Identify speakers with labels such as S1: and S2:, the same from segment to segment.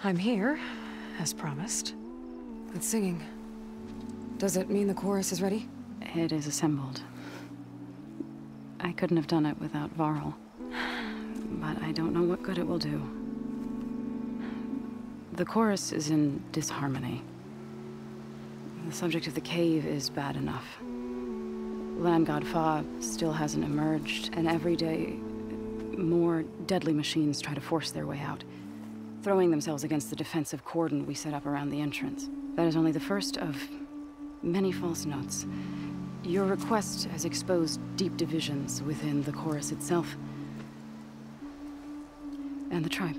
S1: I'm here, as promised. It's singing. Does it mean the chorus is ready?
S2: It is assembled. I couldn't have done it without Varl. But I don't know what good it will do. The chorus is in disharmony. The subject of the cave is bad enough. Land God Fa still hasn't emerged, and every day, more deadly machines try to force their way out, throwing themselves against the defensive cordon we set up around the entrance. That is only the first of many false notes. Your request has exposed deep divisions within the chorus itself and the tribe.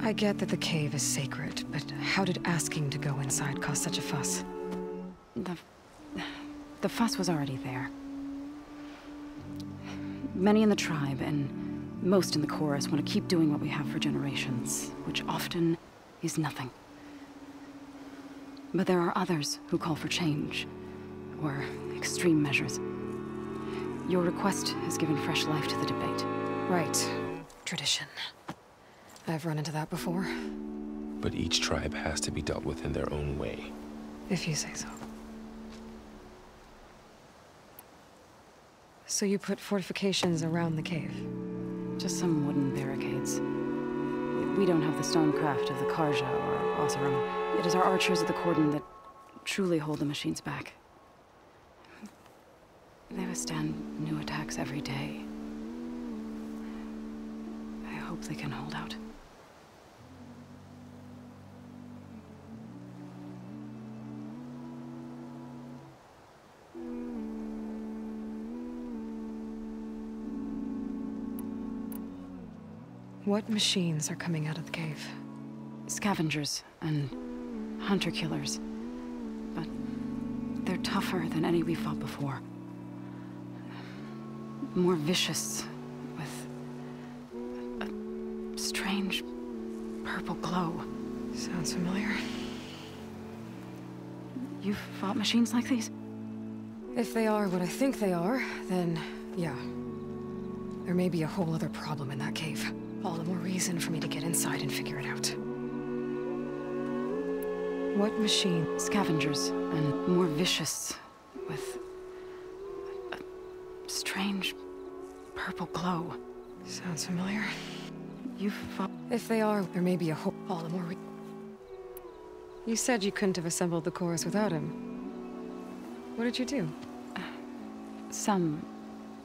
S1: I get that the cave is sacred, but how did asking to go inside cause such a fuss?
S2: The fuss was already there. Many in the tribe, and most in the chorus, want to keep doing what we have for generations, which often is nothing. But there are others who call for change, or extreme measures. Your request has given fresh life to the debate.
S1: Right. Tradition. I've run into that before.
S3: But each tribe has to be dealt with in their own way.
S1: If you say so. So you put fortifications around the cave?
S2: Just some wooden barricades. We don't have the stonecraft of the Karja or Oseram. It is our archers of the cordon that truly hold the machines back. They withstand new attacks every day. I hope they can hold out.
S1: What machines are coming out of the cave?
S2: Scavengers and hunter-killers. But they're tougher than any we fought before. More vicious, with a strange purple glow.
S1: Sounds familiar.
S2: You've fought machines like these?
S1: If they are what I think they are, then yeah. There may be a whole other problem in that cave. All the more reason for me to get inside and figure it out. What machine?
S2: Scavengers, and more vicious, with a strange purple glow.
S1: Sounds familiar.
S2: You've fought...
S1: If they are, there may be a whole... All the more You said you couldn't have assembled the chorus without him. What did you do?
S2: Some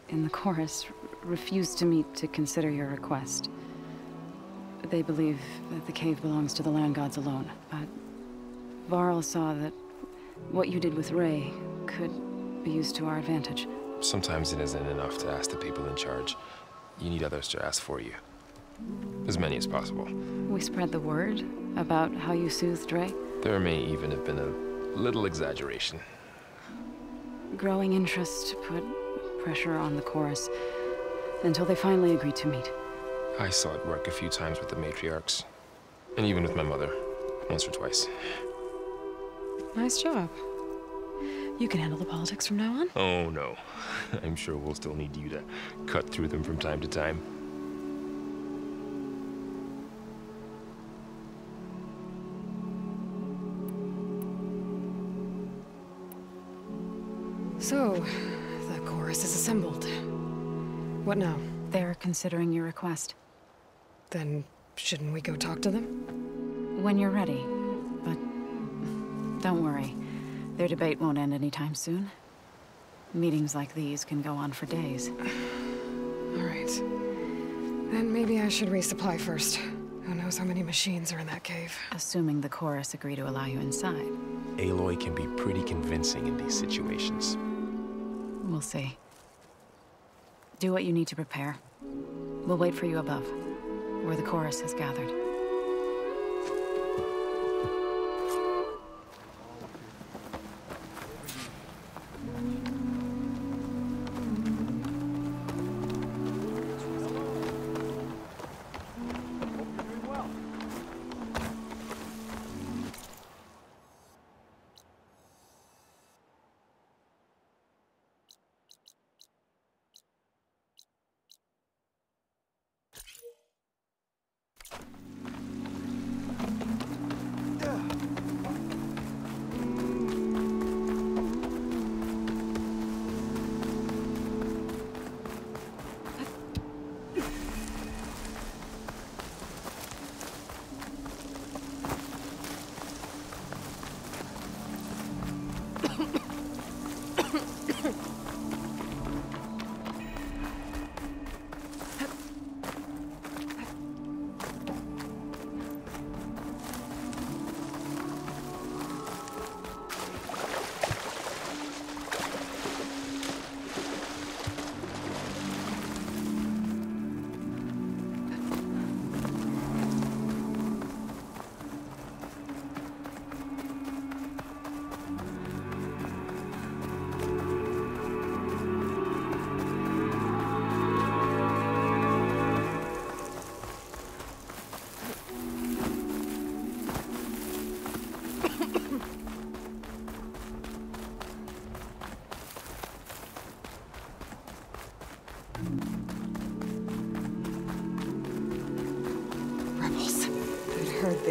S2: in the chorus refused to meet to consider your request. They believe that the cave belongs to the land gods alone, but Varl saw that what you did with Ray could be used to our advantage.
S3: Sometimes it isn't enough to ask the people in charge. You need others to ask for you. As many as possible.
S2: We spread the word about how you soothed Ray.
S3: There may even have been a little exaggeration.
S2: Growing interest put pressure on the chorus until they finally agreed to meet.
S3: I saw it work a few times with the matriarchs. And even with my mother. Once or twice.
S1: Nice job. You can handle the politics from now on?
S3: Oh, no. I'm sure we'll still need you to cut through them from time to time.
S1: So, the chorus is assembled. What now?
S2: They're considering your request.
S1: Then, shouldn't we go talk to them?
S2: When you're ready. But don't worry. Their debate won't end anytime soon. Meetings like these can go on for days.
S1: All right. Then maybe I should resupply first. Who knows how many machines are in that cave?
S2: Assuming the chorus agree to allow you inside.
S3: Aloy can be pretty convincing in these situations.
S2: We'll see. Do what you need to prepare. We'll wait for you above, where the chorus has gathered.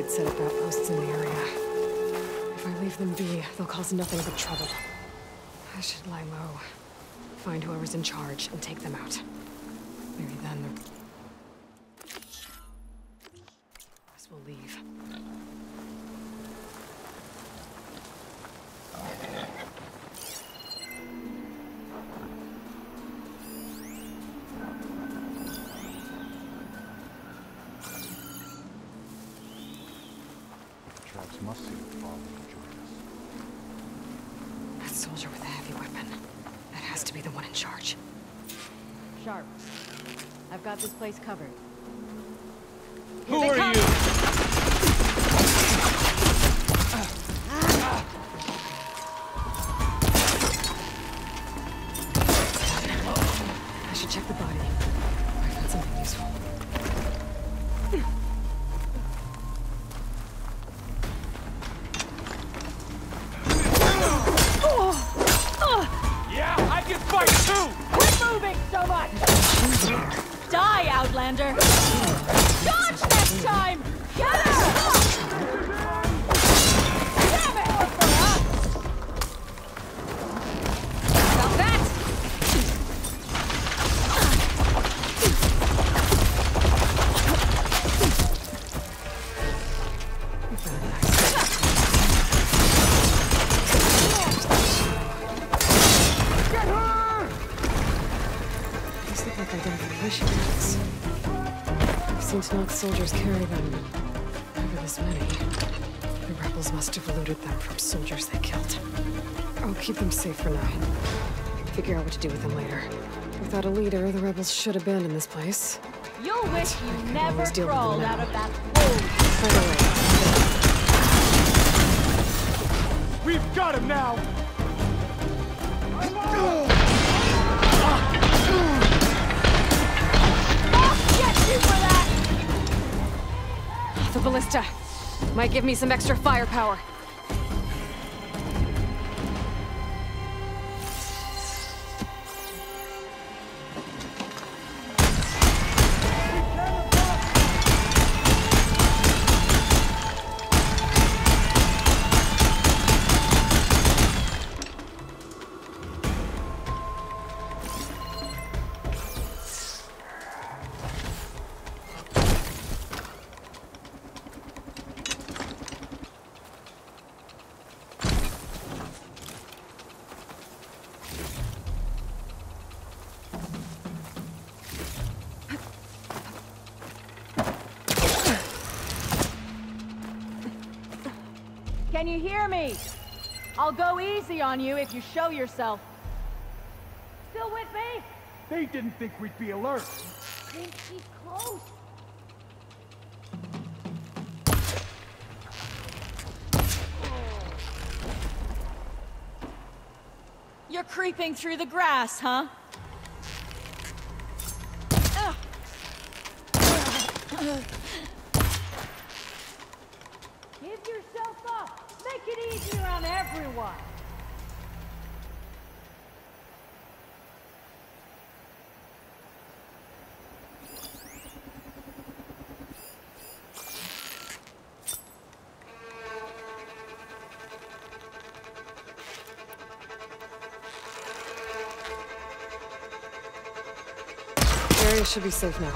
S1: they'd set up outposts in the area. If I leave them be, they'll cause nothing but trouble. I should lie low. Find whoever's in charge and take them out. Maybe then the rest will leave.
S4: Traps must see the father to join us.
S1: That soldier with a heavy weapon. That has to be the one in charge.
S5: Sharp. I've got this place covered.
S6: Who are you?
S1: I should check the body. Might find something useful.
S6: Yeah, I can fight too!
S5: Quit moving so much! Die, Outlander! Dodge next time! Get her! Damn it!
S1: Stop that! These look like identification marks. I've seen Tanakh soldiers carry them. Never this many. The rebels must have looted them from soldiers they killed. I'll keep them safe for now. Figure out what to do with them later. Without a leader, the rebels should abandon this place.
S5: You'll wish
S1: I
S5: you
S1: could
S5: never
S1: always deal with them
S5: crawled
S1: now.
S5: out of that hole.
S1: By the way,
S6: We've got him now!
S5: I'll get you for that!
S1: the ballista might give me some extra firepower.
S5: Can you hear me? I'll go easy on you if you show yourself. Still with me?
S6: They didn't think we'd be alert.
S5: Think she's close. You're creeping through the grass, huh? Give yourself up! Make it easier on everyone!
S1: The area should be safe now.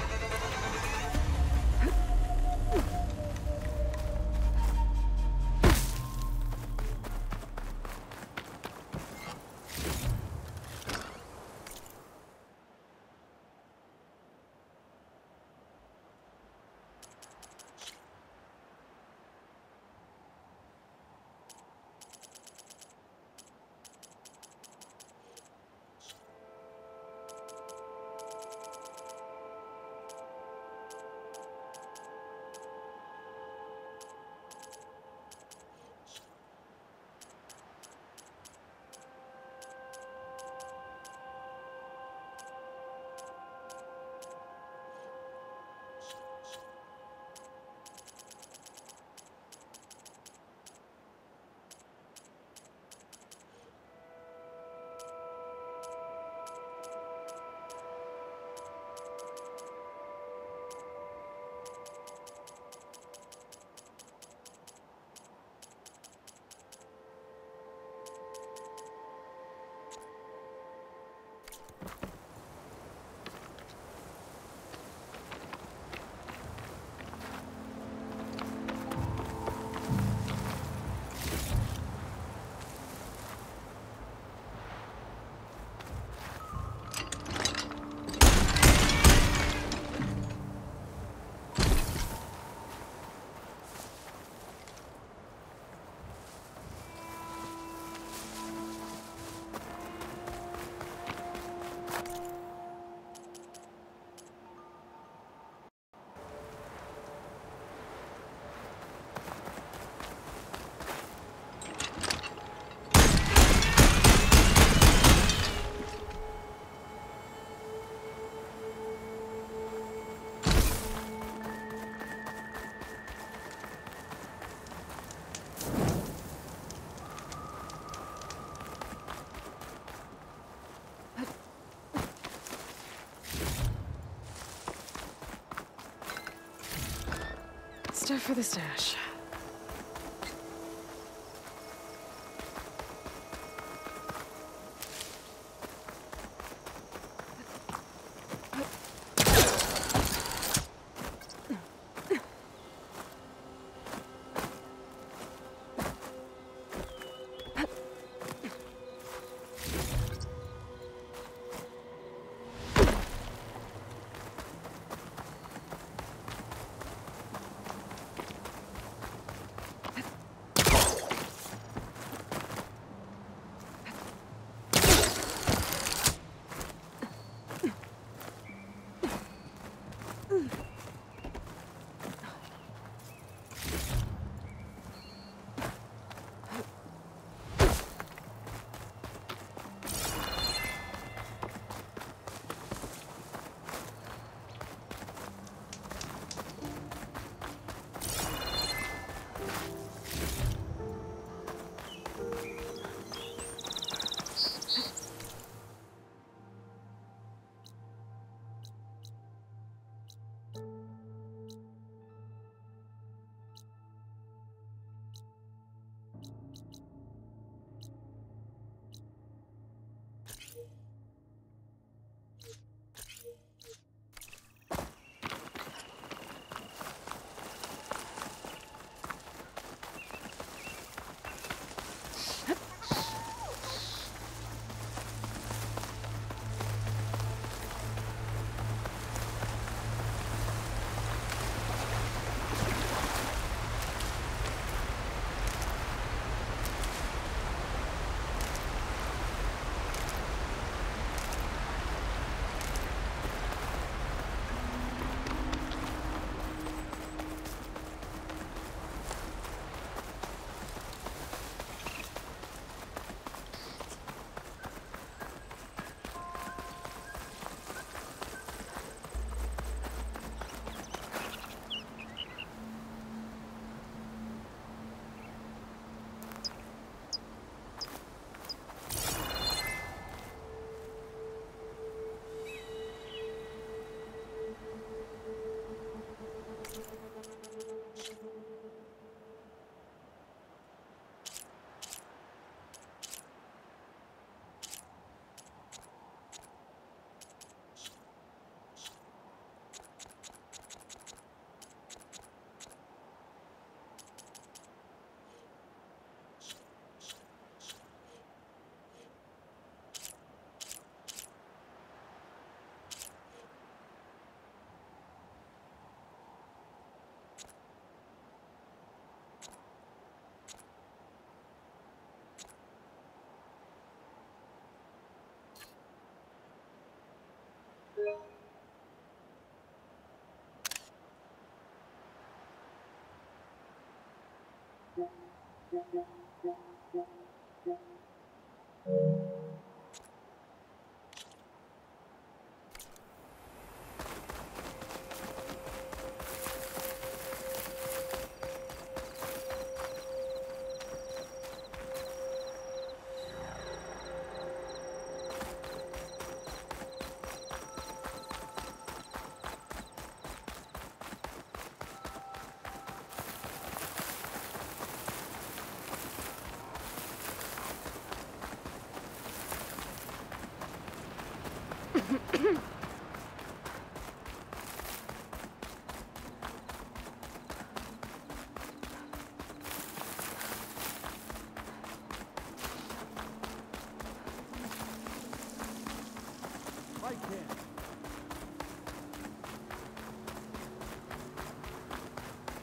S1: Stuff for the stash.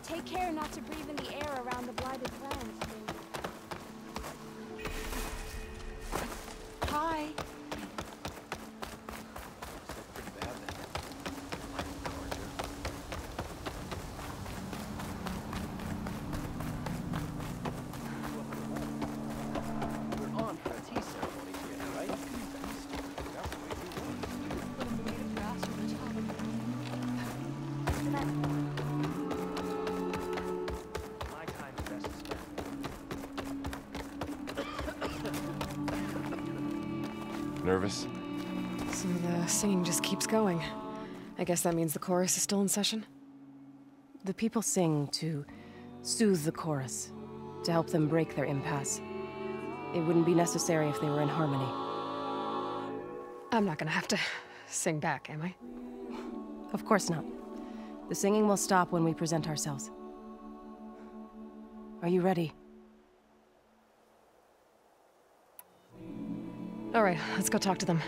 S7: Take care not to breathe in the air around the blighted lands. Hi.
S3: Nervous?
S1: So the singing just keeps going. I guess that means the chorus is still in session?
S8: The people sing to soothe the chorus, to help them break their impasse. It wouldn't be necessary if they were in harmony.
S1: I'm not gonna have to sing back, am I?
S8: Of course not. The singing will stop when we present ourselves. Are you ready?
S1: All right, let's go talk to them.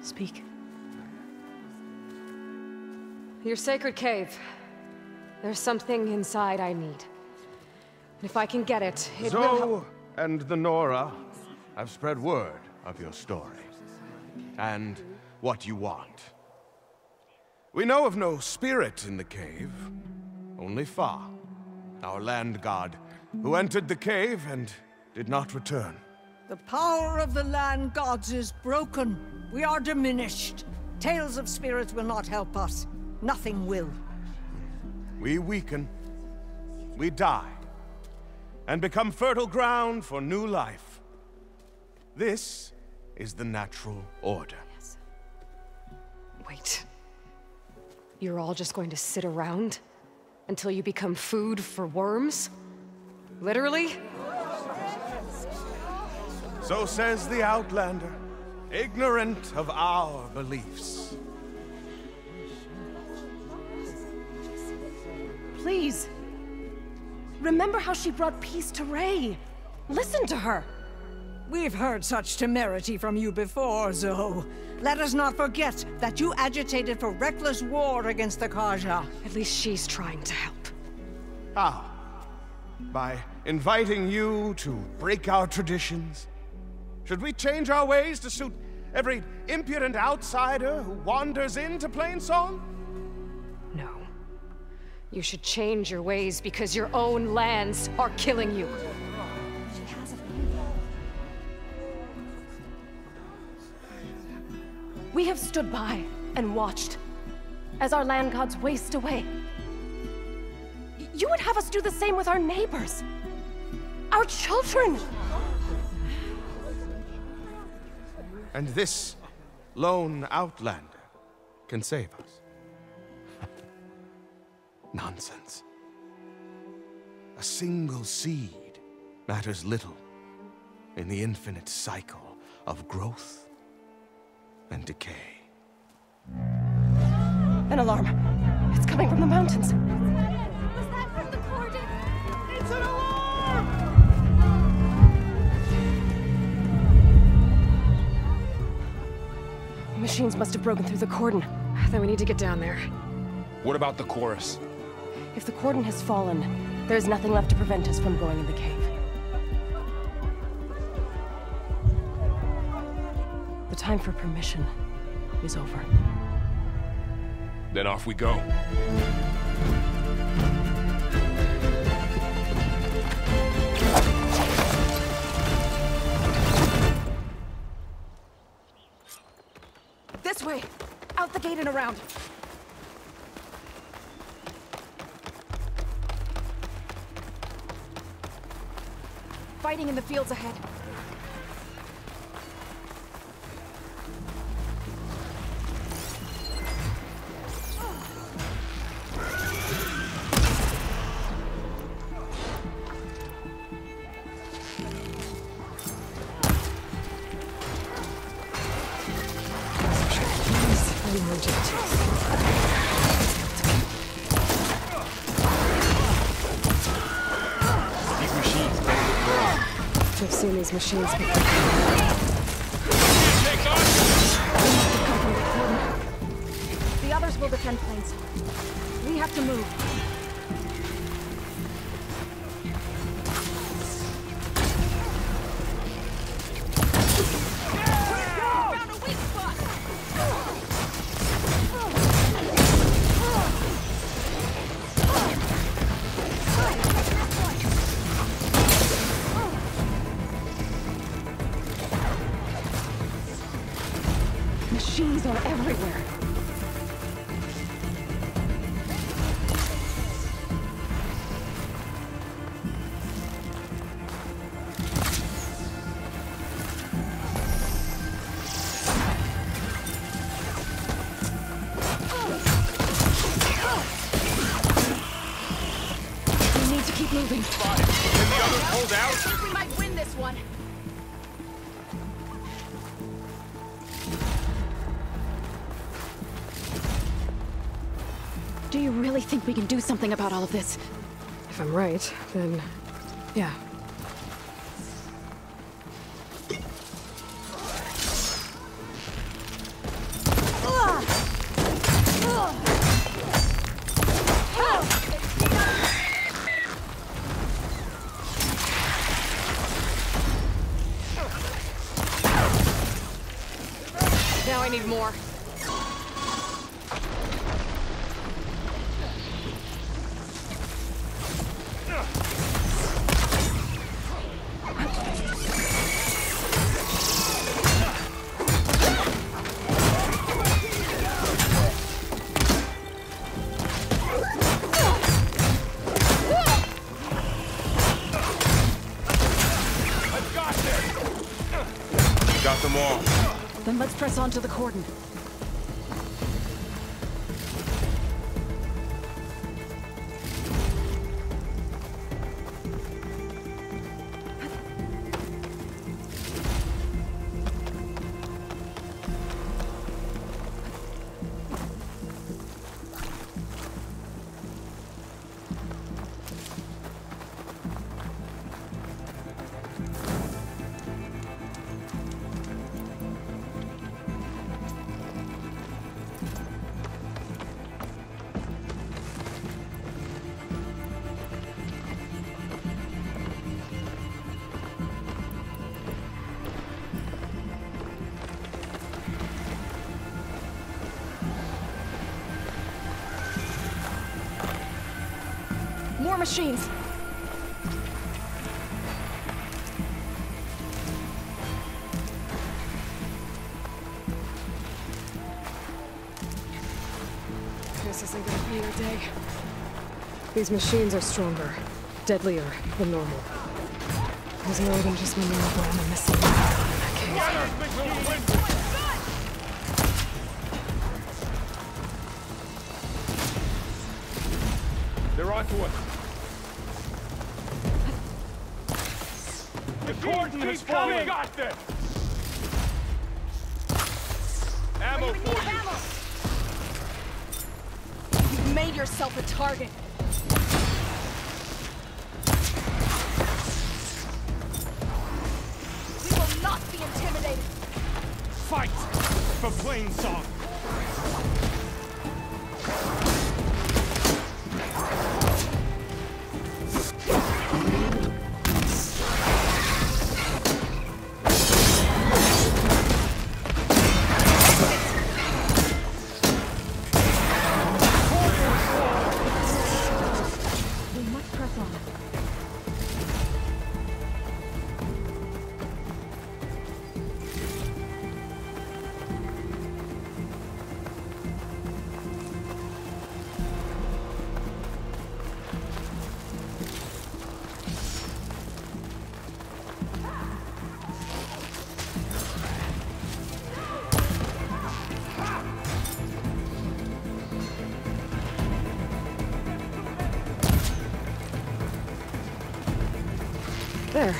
S8: Speak.
S1: Your sacred cave. There's something inside I need. And if I can get it, it will help.
S9: Zoe and the Nora have spread word of your story. And what you want. We know of no spirit in the cave. Only Fa, our land god, who entered the cave and did not return.
S10: The power of the land gods is broken. We are diminished. Tales of spirits will not help us. Nothing will.
S9: We weaken. We die. And become fertile ground for new life. This is the natural order.
S1: Yes. Wait. You're all just going to sit around until you become food for worms? Literally?
S9: So says the Outlander, ignorant of our beliefs.
S8: Please. Remember how she brought peace to Ray. Listen to her.
S10: We've heard such temerity from you before, Zoe. Let us not forget that you agitated for reckless war against the Kaja.
S1: At least she's trying to help.
S9: How? By inviting you to break our traditions? Should we change our ways to suit every impudent outsider who wanders into Plainsong?
S1: No. You should change your ways because your own lands are killing you.
S8: We have stood by and watched as our land gods waste away. You would have us do the same with our neighbors, our children.
S9: And this lone Outlander can save us. Nonsense. A single seed matters little in the infinite cycle of growth and decay.
S8: An alarm. It's coming from the mountains.
S7: Was that from the cordon?
S6: It's an alarm!
S8: Machines must have broken through the cordon.
S1: Then we need to get down there.
S3: What about the chorus?
S8: If the cordon has fallen, there's nothing left to prevent us from going in the cave. The time for permission is over.
S3: Then off we go.
S2: This way! Out the gate and around! Fighting in the fields ahead.
S1: I've seen these machines before.
S2: The others will defend planes. We have to move. Found a weak spot! Machines are everywhere. We need to keep moving.
S3: Spotted. Can the others hold out?
S2: I think we might win this one. Do you really think we can do something about all of this?
S1: If I'm right, then yeah.
S2: Now I need more.
S3: Got them all.
S2: Then let's press on to the cordon. More machines!
S1: This isn't gonna be your day. These machines are stronger, deadlier than normal. There's more than just one milligram and missing in that cave.
S3: They're onto us. The cordon has fallen. We got this. Ammo for you.
S2: You've made yourself a target. We will not be intimidated.
S6: Fight for plain song.
S1: There.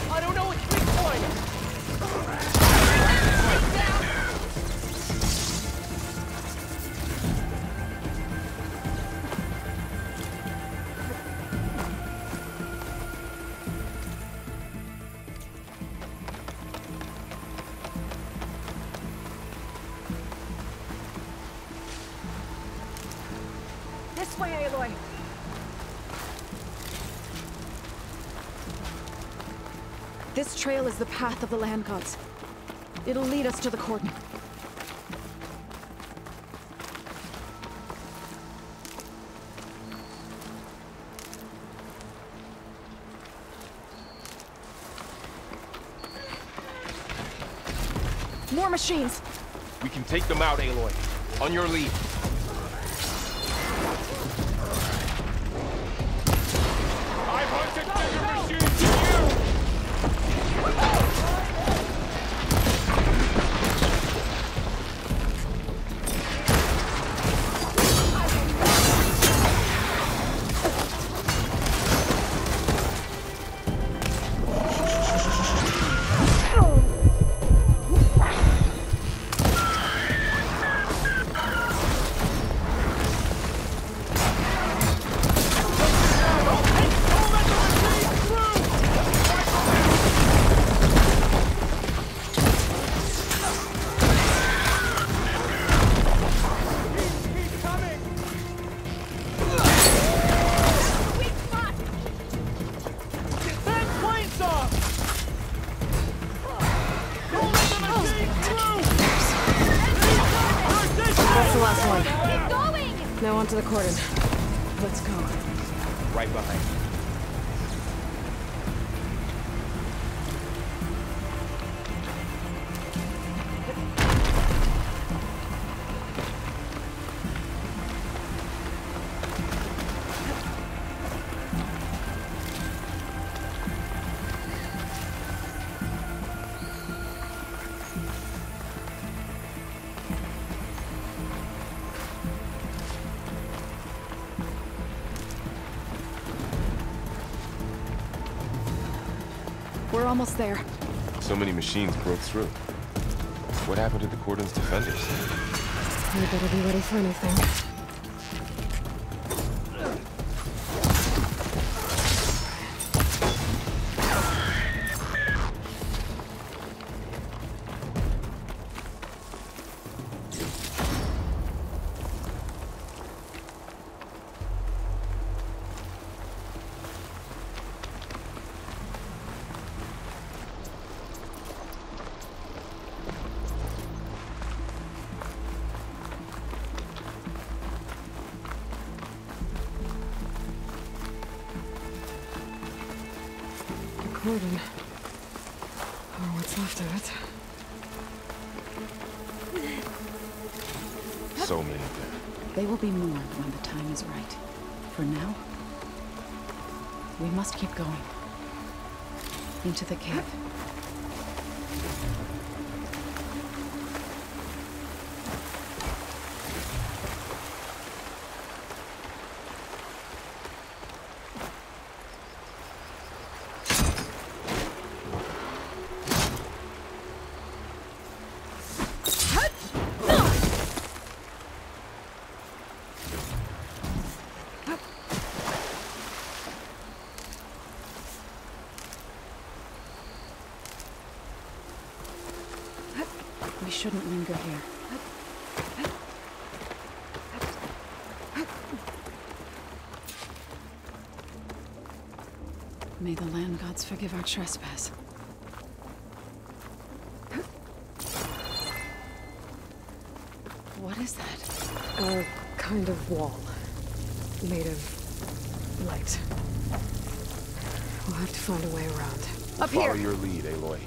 S6: I don't know which weak point!
S5: This way, Aloy.
S2: This trail is the path of the land gods. It'll lead us to the cordon. More machines!
S3: We can take them out, Aloy. On your lead.
S6: I've hunted bigger machines than you!
S1: That's the last one.
S5: Keep going!
S1: Now onto the cordon. Let's go.
S3: Right behind you.
S2: We're almost there.
S3: So many machines broke through. What happened to the cordon's defenders?
S1: We better be ready for anything. Cordon. Or what's left of it.
S3: So many there.
S2: They will be mourned when the time is right. For now, we must keep going. Into the cave. We shouldn't linger here. May the land gods forgive our trespass. What is that?
S1: A kind of wall. Made of light. We'll have to find a way around.
S2: Up
S3: Follow
S2: here!
S3: your lead, Aloy.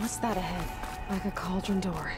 S8: What's that ahead?
S1: Like a cauldron door.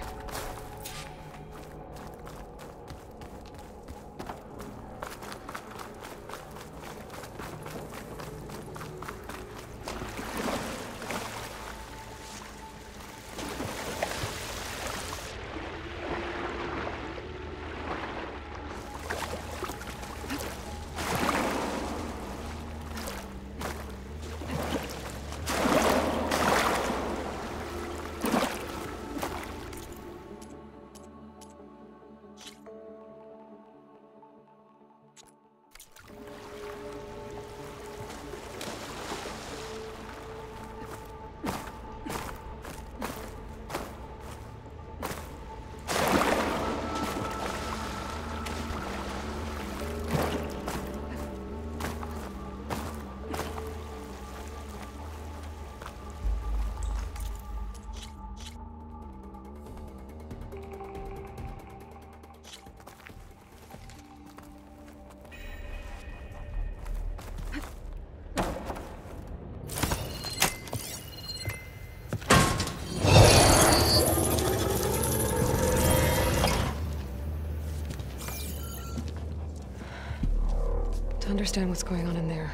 S1: To understand what's going on in there,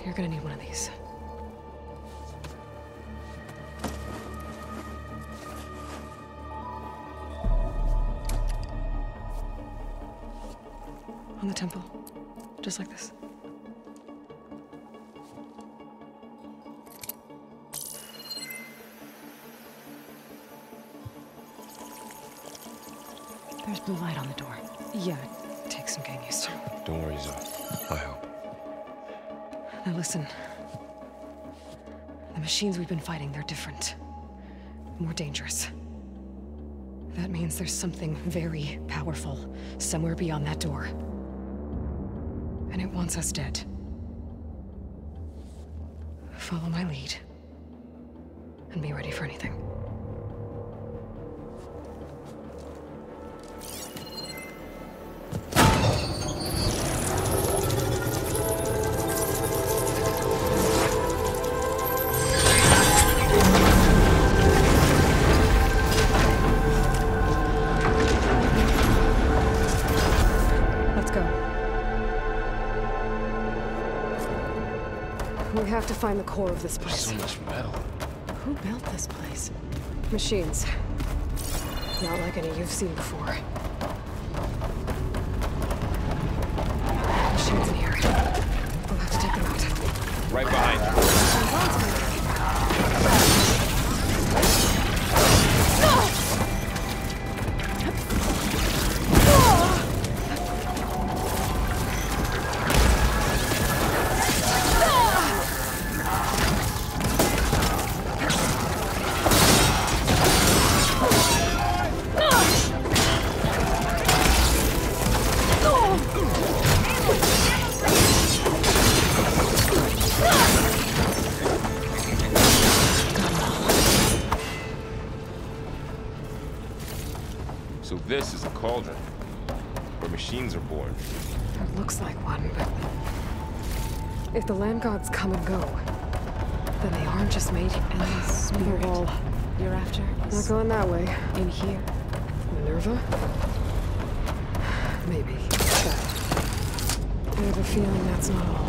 S1: you're gonna need one of these. On the temple. Just like this.
S2: There's blue light on the door.
S1: Yeah, it takes some getting used to.
S3: Don't worry, Zoe. I help.
S1: Now listen. The machines we've been fighting, they're different. More dangerous. That means there's something very powerful somewhere beyond that door. And it wants us dead. Follow my lead. And be ready for anything. We have to find the core of this place.
S3: So much metal.
S1: Who built this place? Machines. Not like any you've seen before. Machines in here. We'll have to take them out.
S3: Right behind you. So this is a cauldron, where machines are born.
S1: It looks like one, but if the land gods come and go, then they aren't just made
S2: And the spirit
S1: wall.
S2: you're after
S1: Not
S2: is
S1: going that way.
S2: in here.
S1: Minerva? Maybe. But I have a feeling that's not all.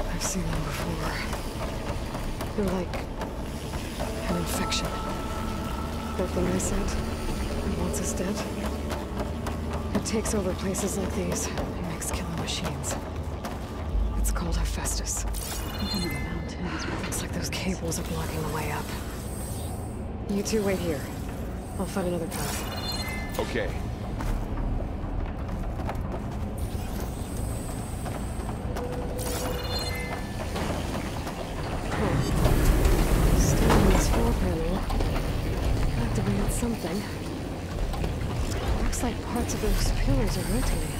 S1: I've seen them before. They're like an infection. That thing I said, it wants us dead. It takes over places like these and makes killing machines. It's called Hephaestus.
S2: Even the mountains.
S1: Looks like those cables are blocking the way up. You two wait here. I'll find another path.
S3: Okay.
S1: Still in these floor panels. something. Looks like parts of those pillars are rotating.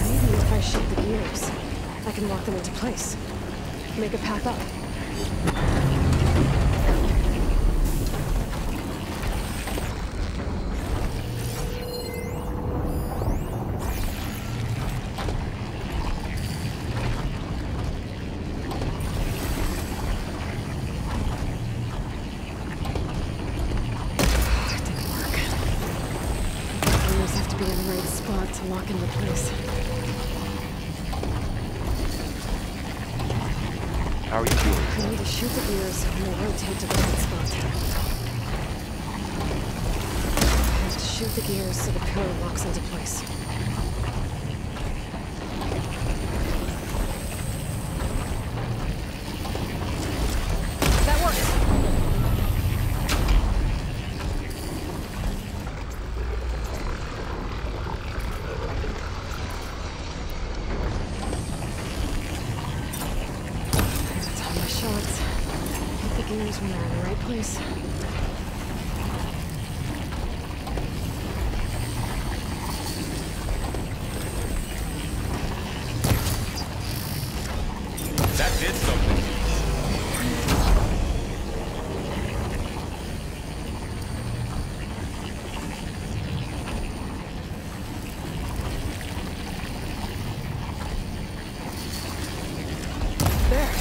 S1: Maybe if I shift the gears, I can lock them into place. Make a path up. Lock into place.
S3: How are you doing?
S1: I need to shoot the gears and they rotate to the right spot. I have to shoot the gears so the pillar locks into place. That works! Gears when they're in the right place.
S6: That did something.
S1: There.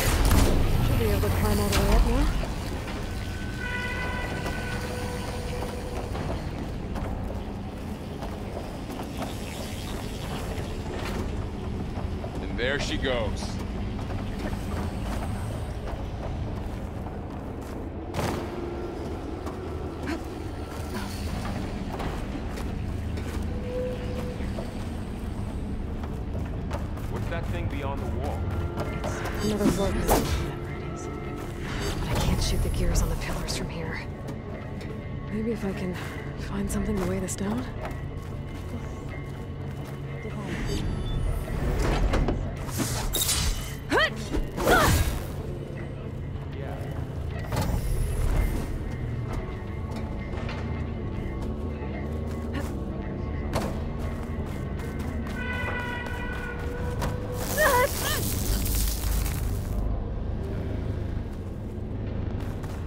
S1: Should be able to climb all the way up now.
S6: There she goes. What's that thing beyond the wall?
S1: It's another floor position. But I can't shoot the gears on the pillars from here. Maybe if I can find something to weigh this down?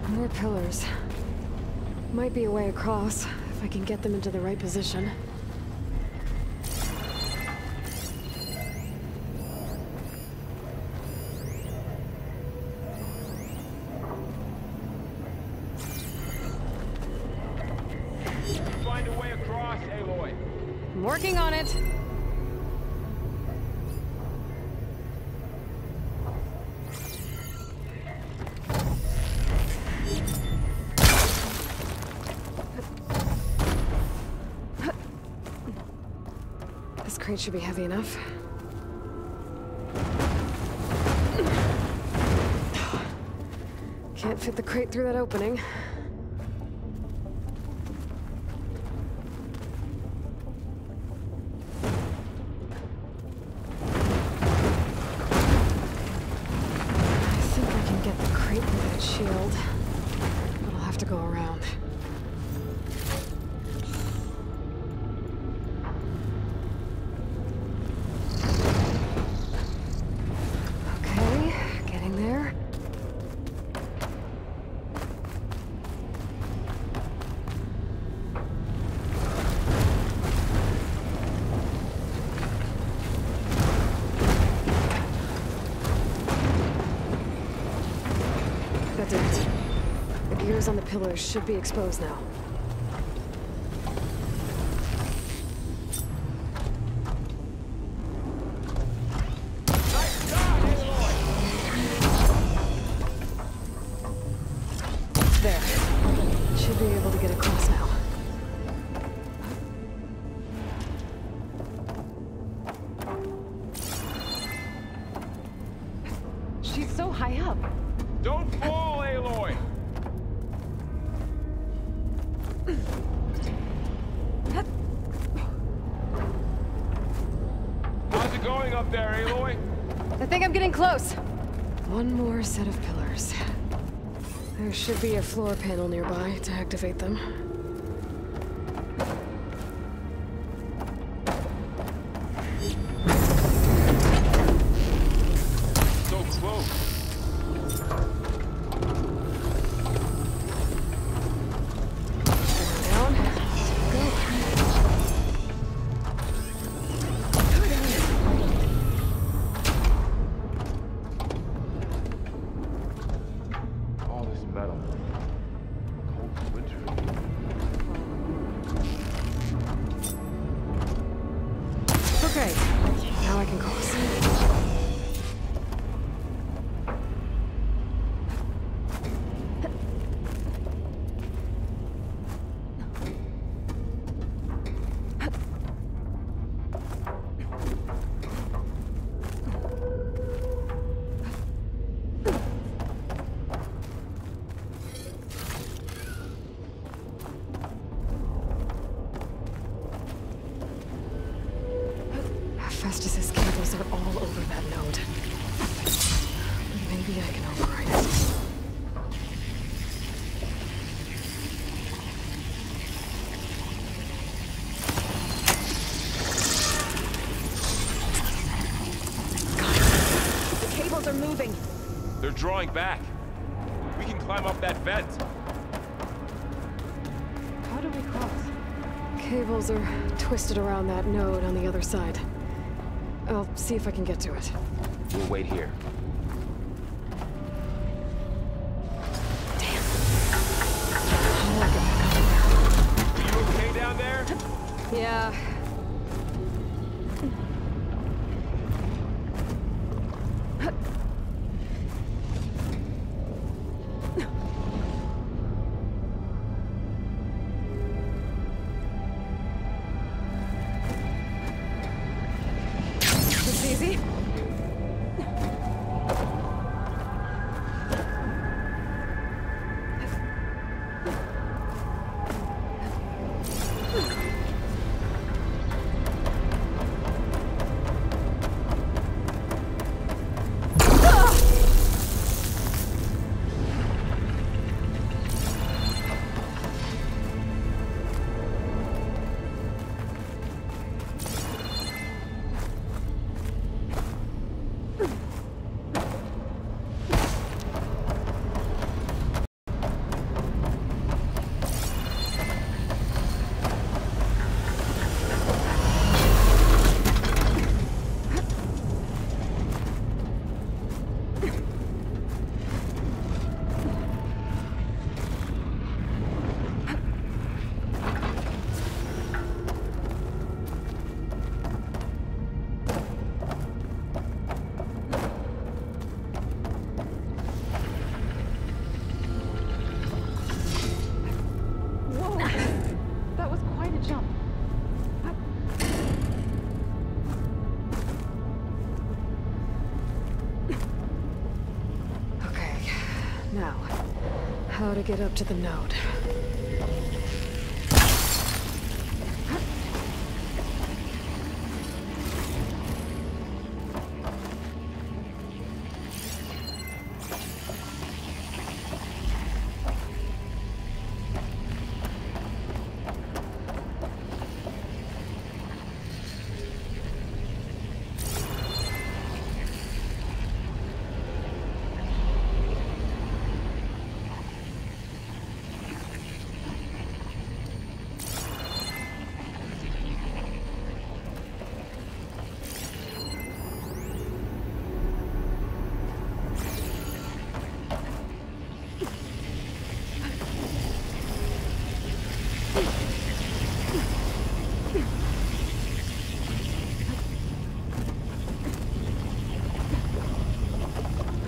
S1: More pillars. Might be a way across, if I can get them into the right position.
S6: Find a way across, Aloy.
S1: I'm working on it! This crate should be heavy enough. Can't fit the crate through that opening. I think I can get the crate through that shield, but I'll have to go around. That did it. The gears on the pillars should be exposed now. There. Should be able to get across now. She's so high up.
S6: Don't fall, Aloy! How's it going up there, Aloy?
S1: I think I'm getting close. One more set of pillars. There should be a floor panel nearby to activate them.
S6: So close.
S1: Down. Go.
S6: All this metal. Cold as winter.
S1: Okay. Now I can cross. Festus's cables are all over that node. Maybe I can override it.
S5: The cables are moving.
S6: They're drawing back. We can climb up that vent.
S2: How do we cross?
S1: Cables are twisted around that node on the other side. I'll see if I can get to it.
S3: We'll wait here.
S6: You okay down there?
S1: Yeah. It's easy.
S2: That was quite a jump.
S1: Okay. Now, how to get up to the node?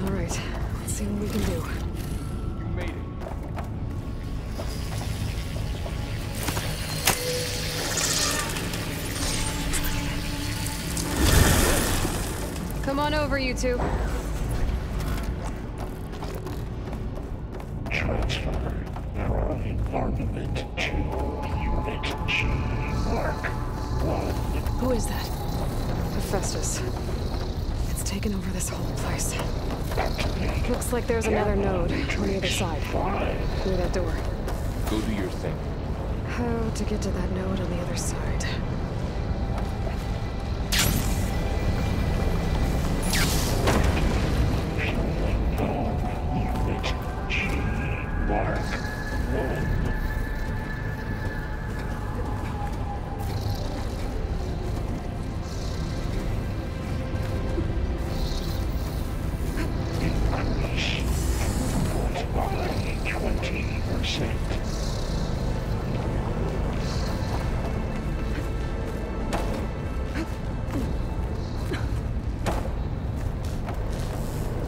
S1: All right. Let's see what we can do.
S6: You made it.
S1: Come on over, you two.
S11: Transfer neuron armament to Unit G. Mark 1.
S1: Who is that? Hephaestus. It's taken over this whole place. Looks like there's another node on the other side. Near that door.
S6: Go do your thing.
S1: How to get to that node on the other side?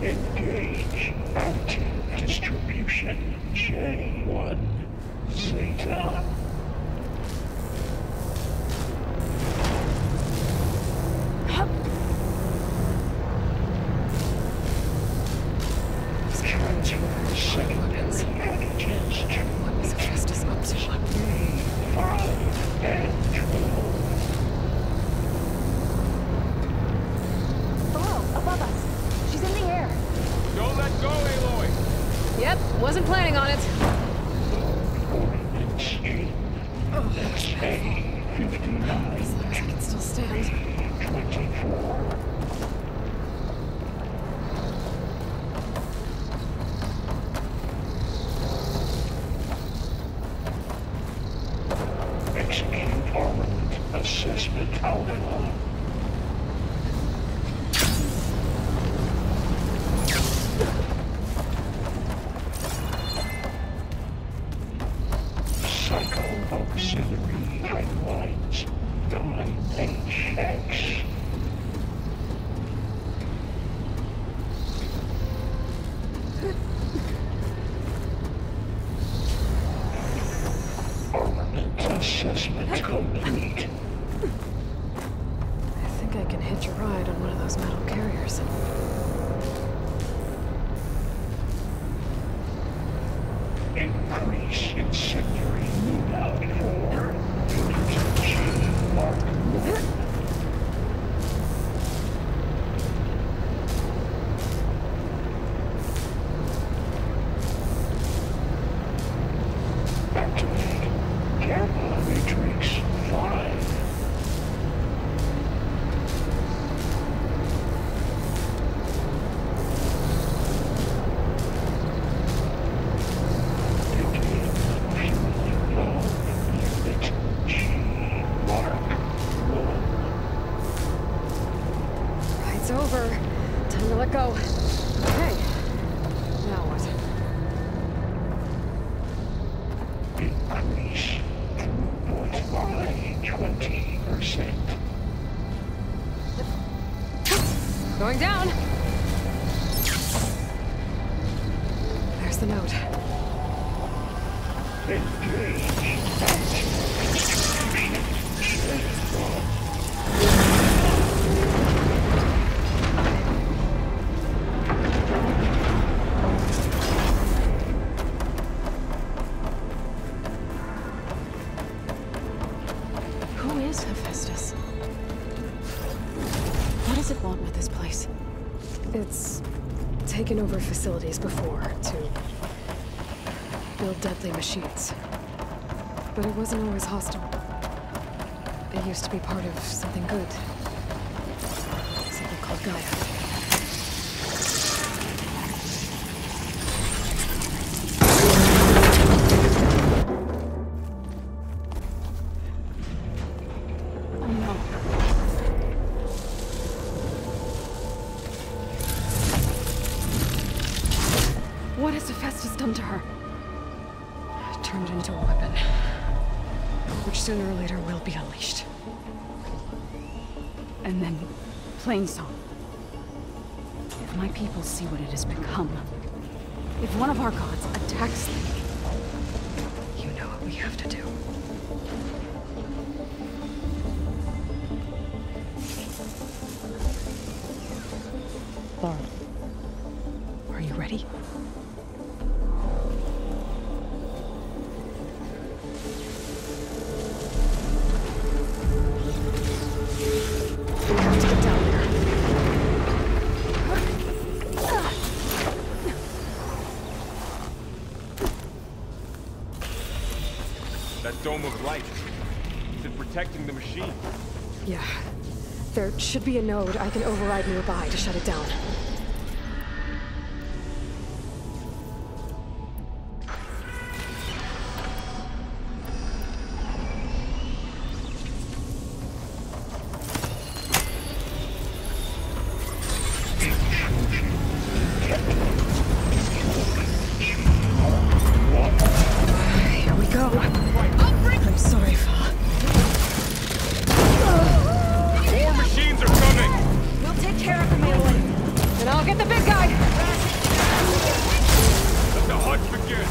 S11: Engage active distribution J1 Zeta. Transfer secondary packages to
S1: What is Festus up to?
S11: 5 and 12.
S7: Below, above us. She's in the air.
S6: Don't let go, Aloy!
S1: Yep, wasn't planning on it.
S11: Ordnance in SA-59
S1: As long as I can still stand.
S11: 24. Execute armament assessment alpha. Cycle auxiliary pipelines 9HX. Armament assessment complete.
S1: I think I can hitch a ride on one of those metal carriers.
S11: Increase incendiary loadout for Unit G Mark 1. Activate Gamma Matrix 5.
S1: It's over. Time to let go. Okay. Now what?
S11: Increase throughput by 20%.
S1: Going down. There's the note.
S11: Engage
S1: Who is Hephaestus? What does it want with this place? It's taken over facilities before to build deadly machines. But it wasn't always hostile. It used to be part of something good. Something called Gaia. What has Hephaestus done to her? Turned into a weapon, which sooner or later will be unleashed.
S2: And then, Plainsong. If my people see what it has become, if one of our gods attacks them,
S1: You know what we have to do. Laura, are you ready? We have to get down there.
S6: dome of light. Is it protecting the machine?
S1: Yeah. There should be a node I can override nearby to shut it down. Here we go. I'm sorry, Fa.
S6: More machines are coming!
S5: We'll take care of them, Aloy.
S1: And I'll get the big guy!
S6: Let the hunt begin!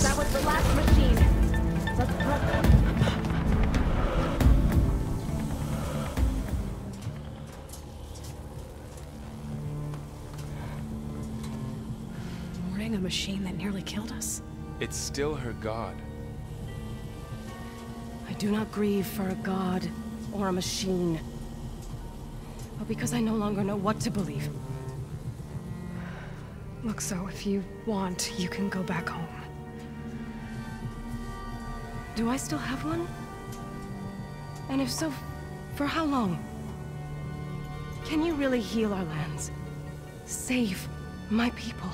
S5: That was the last machine. Let's press them.
S1: Mourning a machine that nearly killed us?
S3: It's still her god.
S8: I do not grieve for a god or a machine, but because I no longer know what to believe.
S1: Look, so if you want, you can go back home.
S8: Do I still have one? And if so, for how long? Can you really heal our lands? Save my people?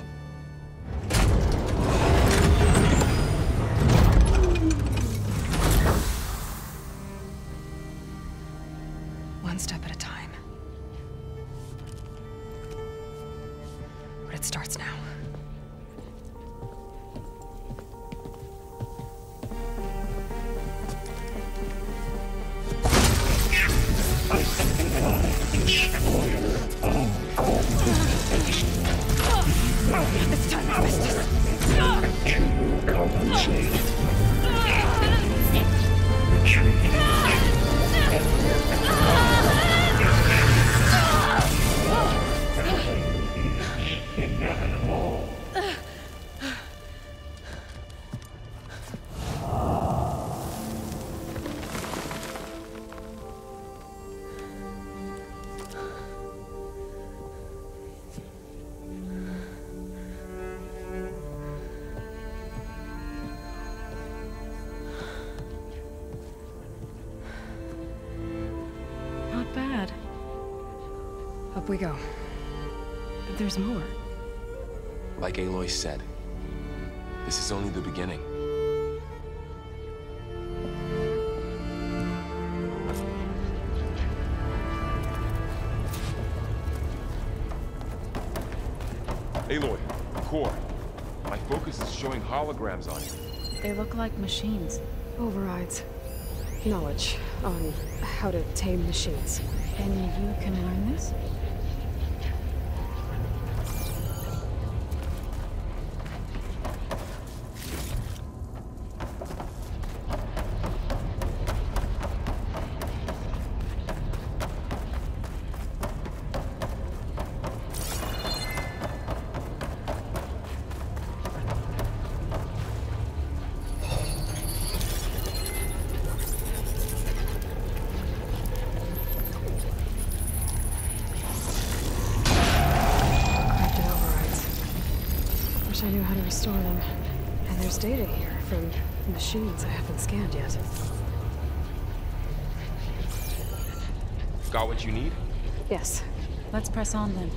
S1: One step at a time. But it starts now.
S5: This time I missed it.
S11: To compensate. Retreat. Inevitable.
S8: Not bad.
S1: Up we go.
S8: There's more.
S3: Like Aloy said, this is only the beginning.
S6: Aloy, core. My focus is showing holograms on you.
S2: They look like machines.
S1: Overrides. Knowledge on how to tame machines.
S2: And you can learn this?
S1: I knew how to restore them. And there's data here from machines I haven't scanned yet.
S3: Got what you need?
S1: Yes.
S2: Let's press on then.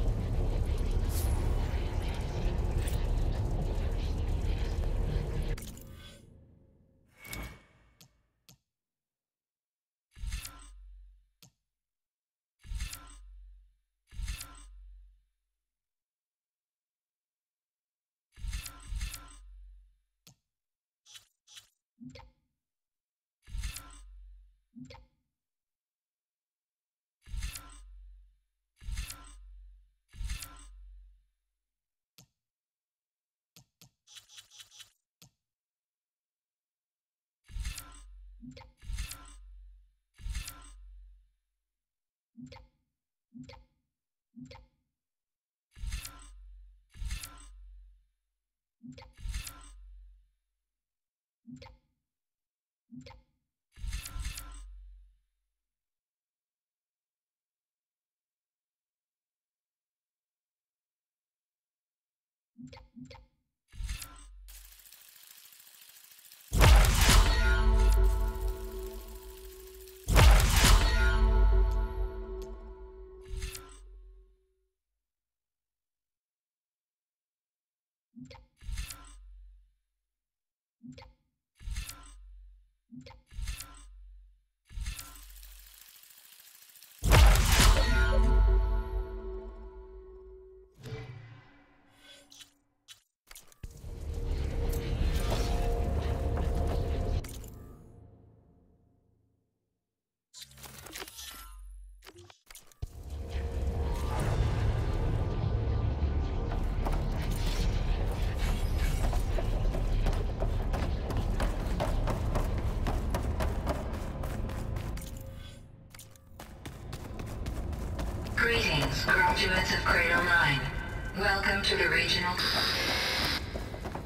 S12: Greetings, graduates of Cradle 9. Welcome to the regional...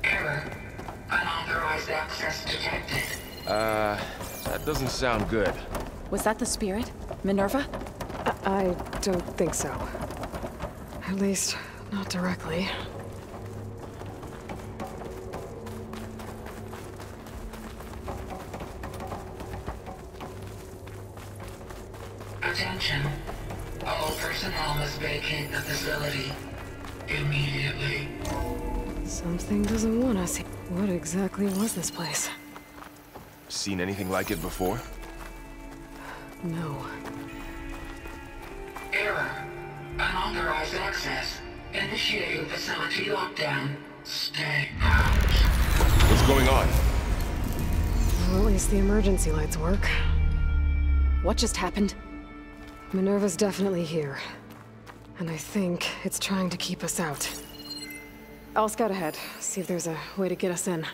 S12: Error. Unauthorized access detected.
S6: That doesn't sound good.
S2: Was that the spirit? Minerva?
S1: I don't think so. At least, not directly.
S12: Attention. All personnel must vacate the facility. Immediately.
S1: Something doesn't want us here. What exactly was this place?
S6: Seen anything like it before?
S1: No.
S12: Error. Unauthorized access. Initiating facility lockdown. Stay out.
S6: What's going on?
S1: Well, at least the emergency lights work.
S2: What just happened?
S1: Minerva's definitely here. And I think it's trying to keep us out. I'll scout ahead, see if there's a way to get us in.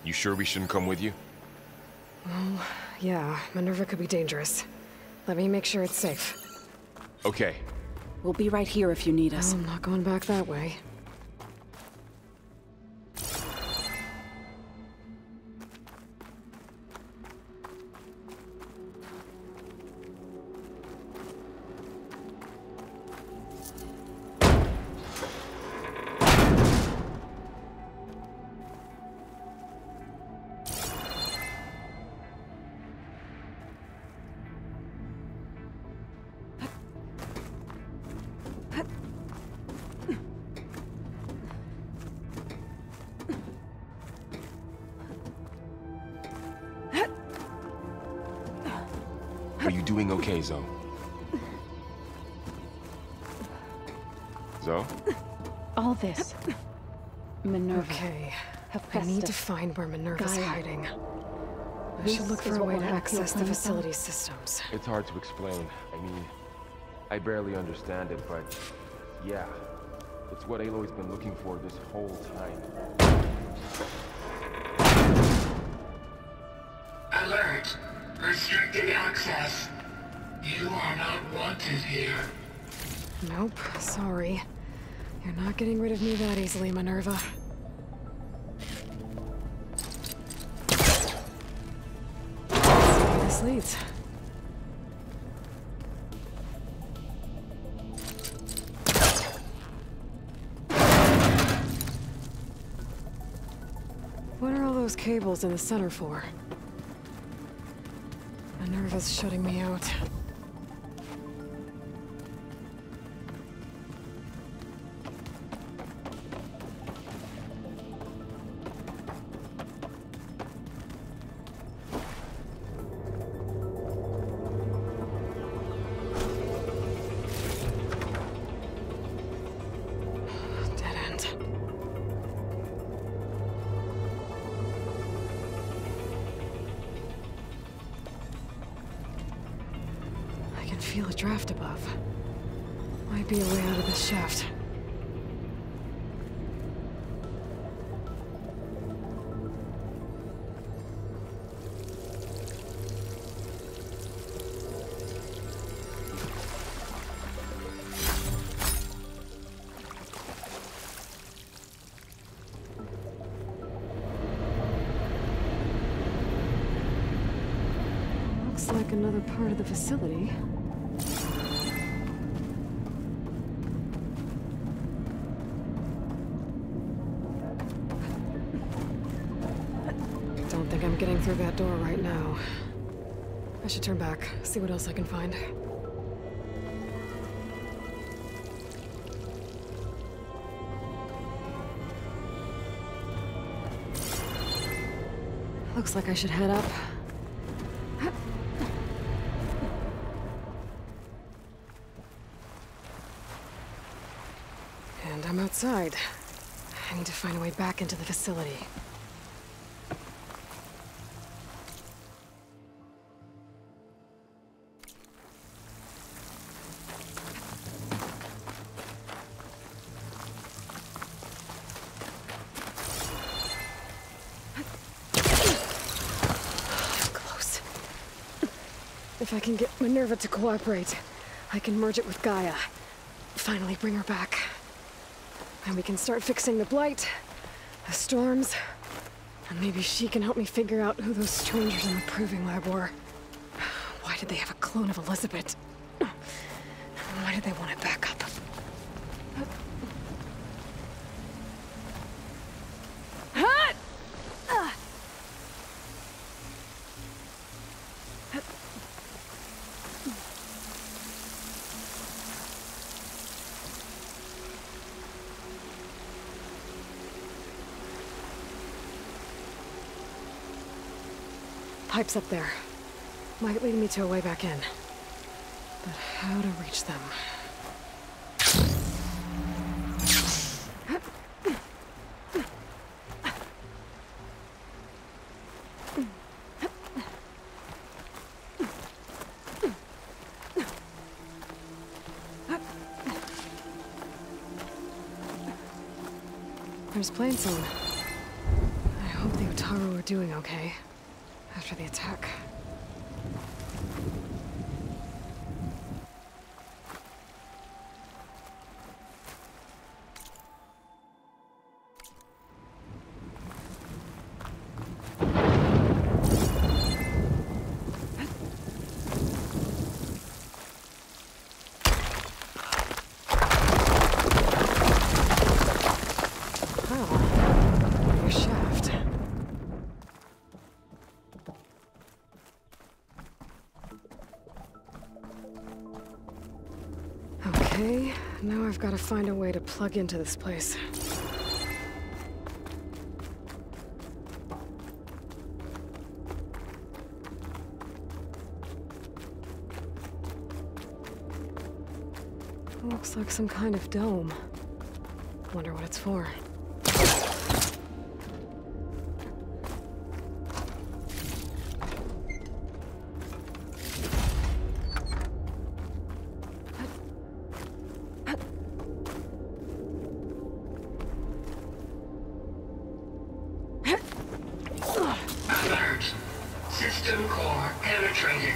S6: You sure we shouldn't come with you?
S1: Well, yeah, Minerva could be dangerous. Let me make sure it's safe.
S6: Okay.
S2: We'll be right here if you need us.
S1: I'm not going back that way.
S6: Are you doing okay, Zoe? Zoe?
S2: All this. Minerva.
S1: Okay. I
S2: Hephaestus,
S1: need to find where Minerva's
S2: Gaia.
S1: hiding. I
S2: This
S1: should look
S2: is
S1: for a
S2: what
S1: way
S2: will
S1: to
S2: help you
S1: access the
S2: find them?
S1: facility systems.
S6: It's hard to explain. I mean, I barely understand it, but yeah. It's what Aloy's been looking for this whole time.
S12: Alert. Restricted access. You are not wanted here.
S1: Nope, sorry. You're not getting rid of me that easily, Minerva. Let's see where this leads. What are all those cables in the center for? Minerva's shutting me out. Dead end. I can feel a draft above. Might be a way out of this shaft. Looks like another part of the facility. Don't think I'm getting through that door right now. I should turn back, see what else I can find. Looks like I should head up. And I'm outside. I need to find a way back into the facility. If I can get Minerva to cooperate, I can merge it with Gaia. Finally bring her back. And we can start fixing the blight, the storms, and maybe she can help me figure out who those strangers in the proving lab were. Why did they have a clone of Elizabeth? Why did they want it back up? Pipes up there. Might lead me to a way back in. But how to reach them? There's Plainsong. I hope the Utaru are doing okay after the attack. Okay, now I've got to find a way to plug into this place. Looks like some kind of dome. Wonder what it's for.
S12: Alert. System core penetrated.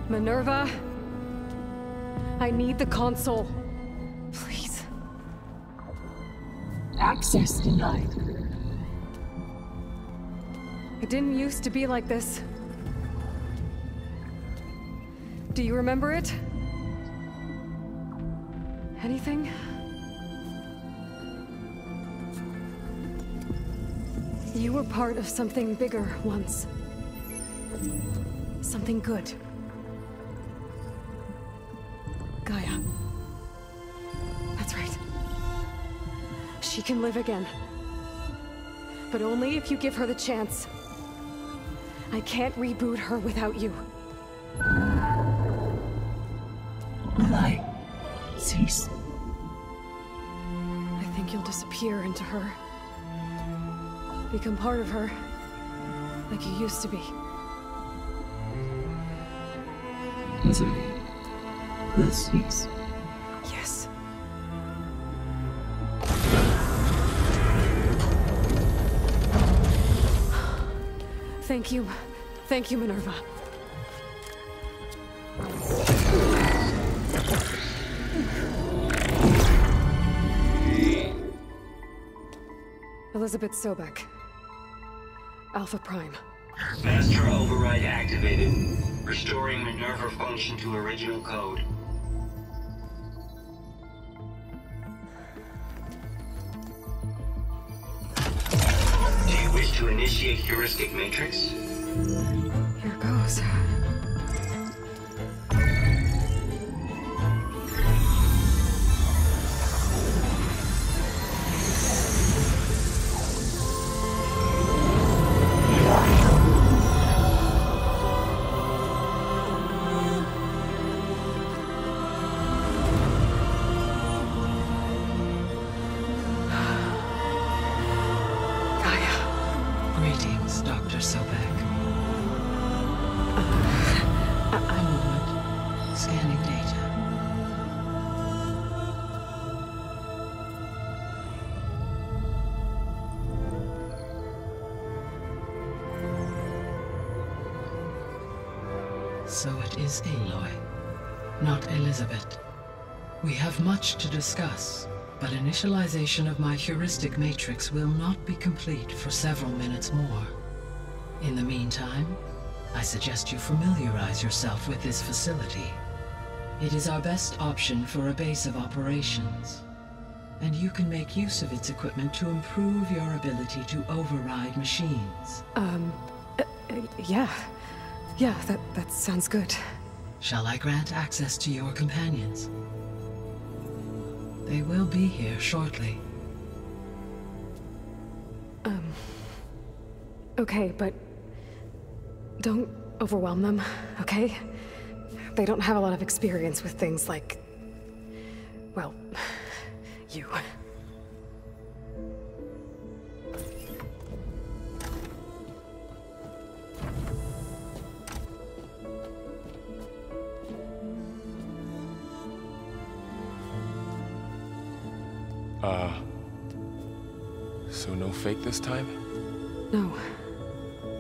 S1: Minerva, I need the console. Please.
S12: Access denied.
S1: It didn't used to be like this. Do you remember it? Anything? You were part of something bigger once. Something good. Gaia. That's right. She can live again. But only if you give her the chance. I can't reboot her without you.
S12: Will I cease?
S1: I think you'll disappear into her. Become part of her, like you used to be.
S12: Misery will cease.
S1: Yes. Thank you. Thank you, Minerva. Elizabeth Sobek. Alpha Prime.
S13: Master override activated. Restoring Minerva function to original code. Do you wish to initiate heuristic matrix?
S1: Here goes.
S14: Dr. Sobek?
S1: I'm...
S14: A moment. Scanning data. So it is Aloy, not Elizabeth. We have much to discuss, but initialization of my heuristic matrix will not be complete for several minutes more. In the meantime, I suggest you familiarize yourself with this facility. It is our best option for a base of operations, and you can make use of its equipment to improve your ability to override machines.
S1: Yeah. Yeah, that sounds good.
S14: Shall I grant access to your companions? They will be here shortly.
S1: Okay, but don't overwhelm them, okay? They don't have a lot of experience with things like, well, you.
S3: So no fake this time?
S1: No.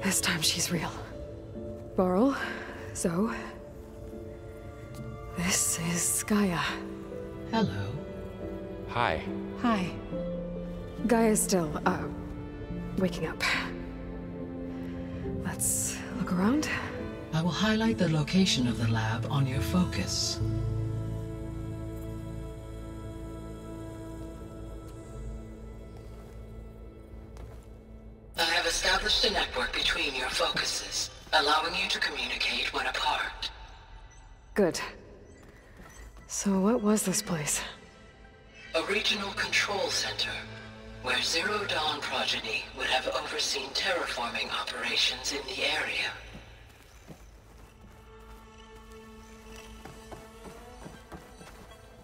S1: This time she's real. Varl, Zoe. This is Gaia.
S14: Hello.
S3: Hi.
S1: Hi. Gaia's still, waking up. Let's look around.
S14: I will highlight the location of the lab on your focus. I have established a network between your focuses, allowing you to communicate when apart.
S1: Good. So what was this place?
S14: A regional control center, where Zero Dawn progeny would have overseen terraforming operations in the area.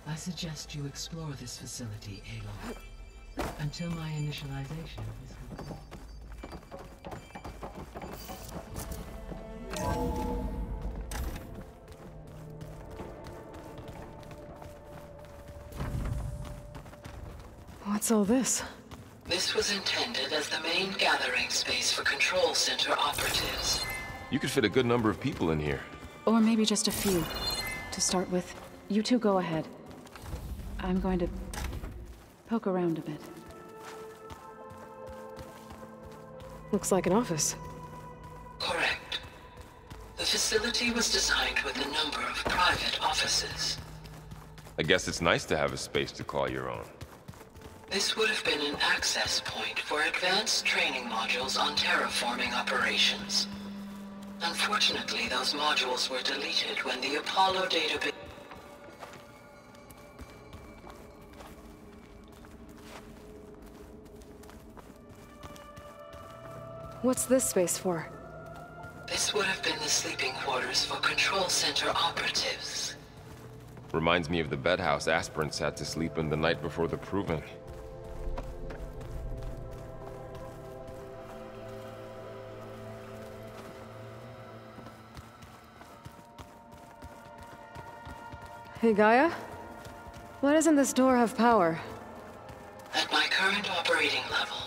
S14: I suggest you explore this facility, Aloy, until my initialization is complete.
S1: What's all this?
S14: This was intended as the main gathering space for control center operatives.
S3: You could fit a good number of people in here.
S2: Or maybe just a few. To start with, you two go ahead. I'm going to poke around a bit.
S1: Looks like an office.
S14: Correct. The facility was designed with a number of private offices.
S3: I guess it's nice to have a space to call your own.
S14: This would have been an access point for advanced training modules on terraforming operations. Unfortunately, those modules were deleted when the Apollo database...
S1: What's this space for?
S14: This would have been the sleeping quarters for control center operatives.
S3: Reminds me of the bedhouse aspirants had to sleep in the night before the proving.
S1: Hey, Gaia? Why doesn't this door have power?
S14: At my current operating level,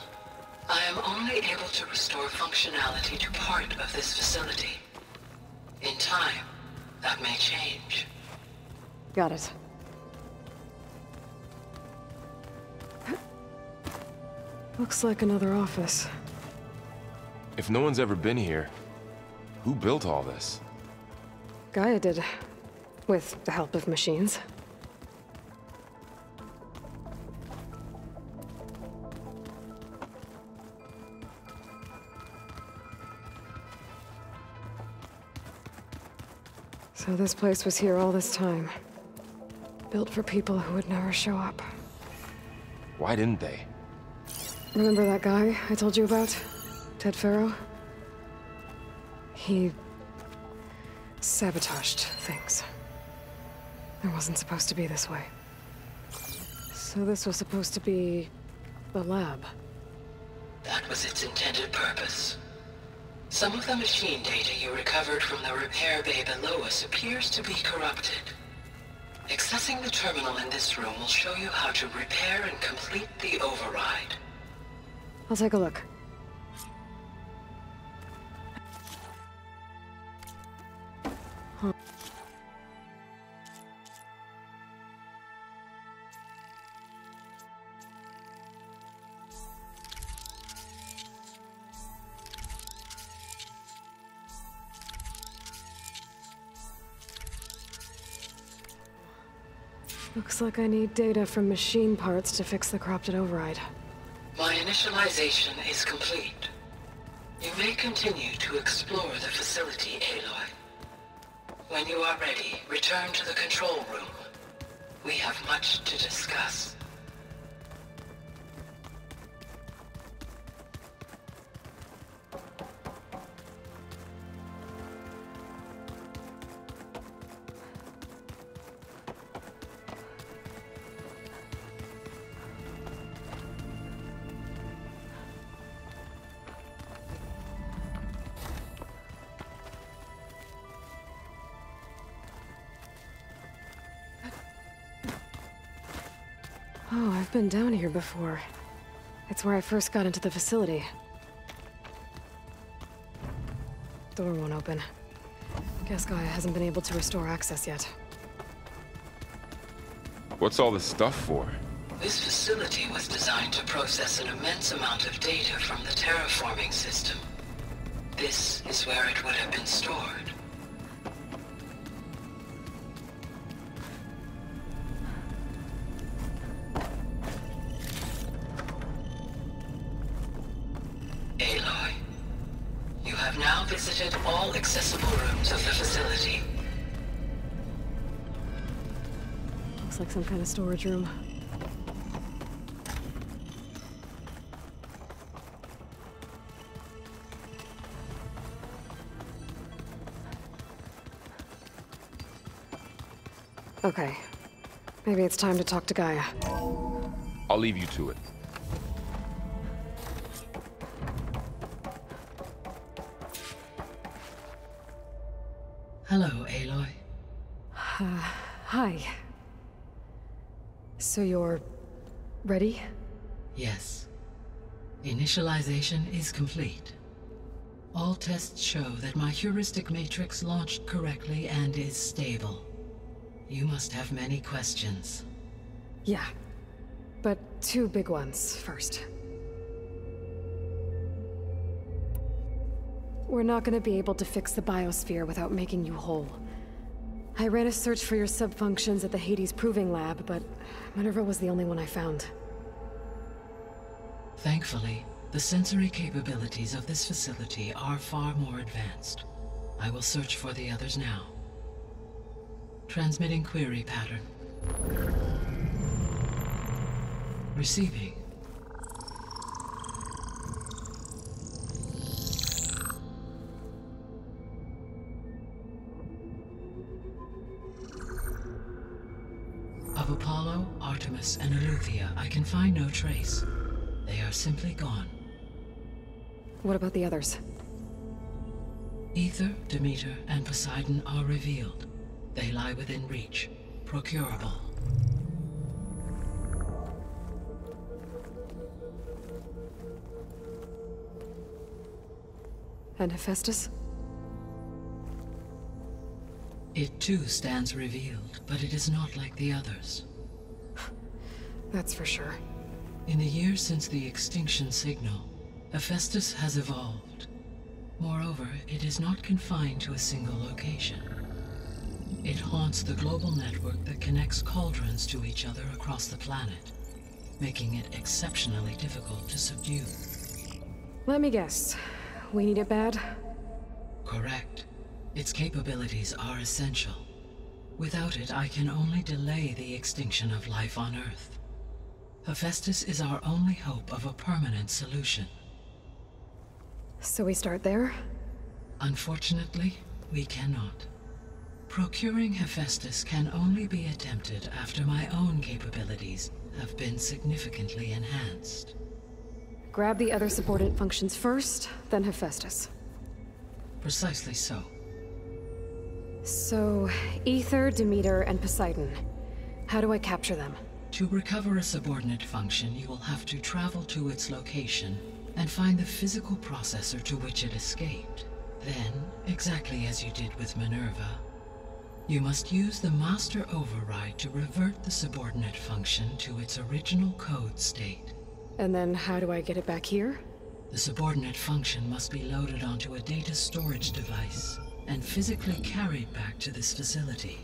S14: I am only able to restore functionality to part of this facility. In time, that may change.
S1: Got it. Looks like another office.
S3: If no one's ever been here, who built all this?
S1: Gaia did. With the help of machines. So this place was here all this time. Built for people who would never show up.
S3: Why didn't they?
S1: Remember that guy I told you about? Ted Farrow? He sabotaged things. It wasn't supposed to be this way. So this was supposed to be the lab.
S14: That was its intended purpose. Some of the machine data you recovered from the repair bay below us appears to be corrupted. Accessing the terminal in this room will show you how to repair and complete the override.
S1: I'll take a look. Huh. Looks like I need data from machine parts to fix the corrupted override.
S14: My initialization is complete. You may continue to explore the facility, Aloy. When you are ready, return to the control room. We have much to discuss.
S1: Oh, I've been down here before. It's where I first got into the facility. Door won't open. Guess Gaia hasn't been able to restore access yet.
S3: What's all this stuff for?
S14: This facility was designed to process an immense amount of data from the terraforming system. This is where it would have been stored. Aloy, you have now visited all accessible rooms of the facility.
S1: Looks like some kind of storage room. Okay. Maybe it's time to talk to Gaia.
S3: I'll leave you to it.
S14: Hello, Aloy.
S1: Hi. So you're... ready?
S14: Yes. Initialization is complete. All tests show that my heuristic matrix launched correctly and is stable. You must have many questions.
S1: Yeah. But two big ones first. We're not gonna be able to fix the biosphere without making you whole. I ran a search for your subfunctions at the Hades Proving Lab, but Minerva was the only one I found.
S14: Thankfully, the sensory capabilities of this facility are far more advanced. I will search for the others now. Transmitting query pattern. Receiving. Of Apollo, Artemis, and Eleuthia, I can find no trace. They are simply gone.
S1: What about the others?
S14: Ether, Demeter, and Poseidon are revealed. They lie within reach. Procurable.
S1: And Hephaestus?
S14: It too stands revealed, but it is not like the others.
S1: That's for sure.
S14: In the years since the extinction signal, Hephaestus has evolved. Moreover, it is not confined to a single location. It haunts the global network that connects cauldrons to each other across the planet, making it exceptionally difficult to subdue.
S1: Let me guess. We need it bad?
S14: Correct. Its capabilities are essential. Without it, I can only delay the extinction of life on Earth. Hephaestus is our only hope of a permanent solution.
S1: So we start there?
S14: Unfortunately, we cannot. Procuring Hephaestus can only be attempted after my own capabilities have been significantly enhanced.
S1: Grab the other subordinate functions first, then Hephaestus.
S14: Precisely so.
S1: So, Ether, Demeter, and Poseidon. How do I capture them?
S14: To recover a subordinate function, you will have to travel to its location and find the physical processor to which it escaped. Then, exactly as you did with Minerva, you must use the Master Override to revert the subordinate function to its original code state.
S1: And then how do I get it back here?
S14: The subordinate function must be loaded onto a data storage device and physically carried back to this facility.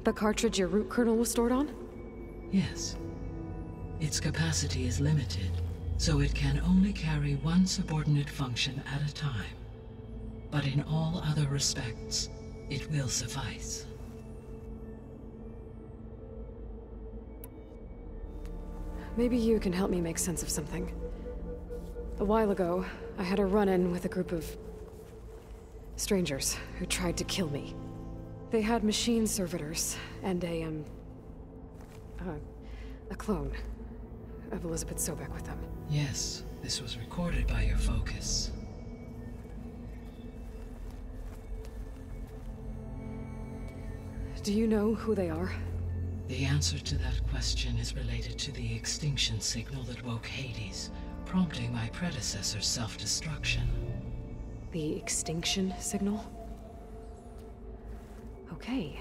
S1: The cartridge your root kernel was stored on?
S14: Yes. Its capacity is limited, so it can only carry one subordinate function at a time. But in all other respects, it will suffice.
S1: Maybe you can help me make sense of something. A while ago, I had a run-in with a group of strangers who tried to kill me. They had machine servitors and a clone of Elizabeth Sobek with them.
S14: Yes, this was recorded by your focus.
S1: Do you know who they are?
S14: The answer to that question is related to the extinction signal that woke Hades, prompting my predecessor's self-destruction.
S1: The extinction signal? Okay,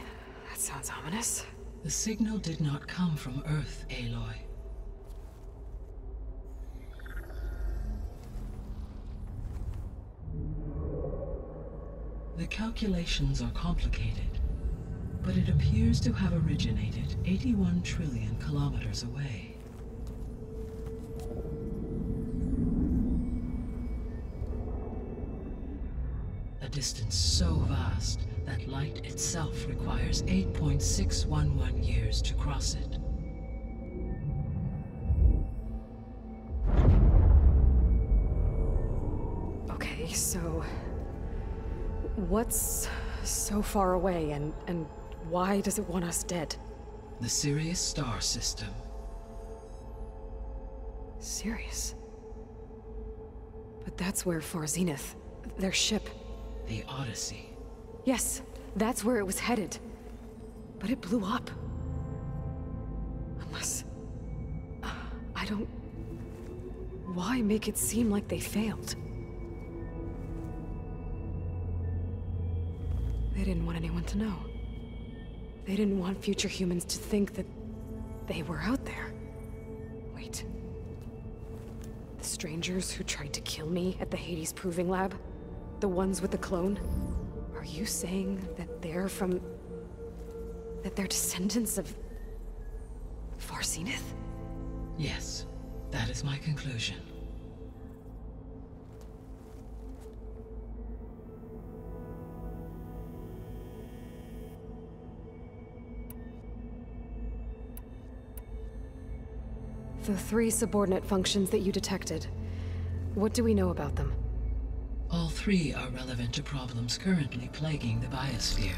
S1: that sounds ominous.
S14: The signal did not come from Earth, Aloy. The calculations are complicated, but it appears to have originated 81 trillion kilometers away. A distance so vast that light itself requires 8.611 years to cross it.
S1: Okay, so what's so far away and why does it want us dead?
S14: The Sirius star system.
S1: Sirius? But that's where Far Zenith, their ship...
S14: The Odyssey.
S1: Yes, that's where it was headed. But it blew up. Unless... I don't... Why make it seem like they failed? They didn't want anyone to know. They didn't want future humans to think that they were out there. Wait. The strangers who tried to kill me at the Hades Proving Lab? The ones with the clone? Are you saying that they're from... that they're descendants of... Far Zenith?
S14: Yes, that is my conclusion.
S1: The 3 subordinate functions that you detected. What do we know about them?
S14: All 3 are relevant to problems currently plaguing the biosphere.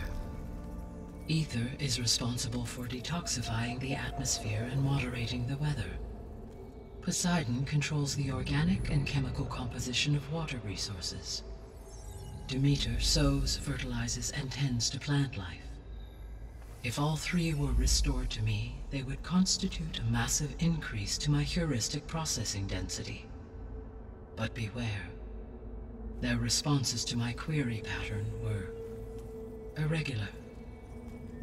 S14: Ether is responsible for detoxifying the atmosphere and moderating the weather. Poseidon controls the organic and chemical composition of water resources. Demeter sows, fertilizes, and tends to plant life. If all 3 were restored to me, they would constitute a massive increase to my heuristic processing density. But beware. Their responses to my query pattern were irregular.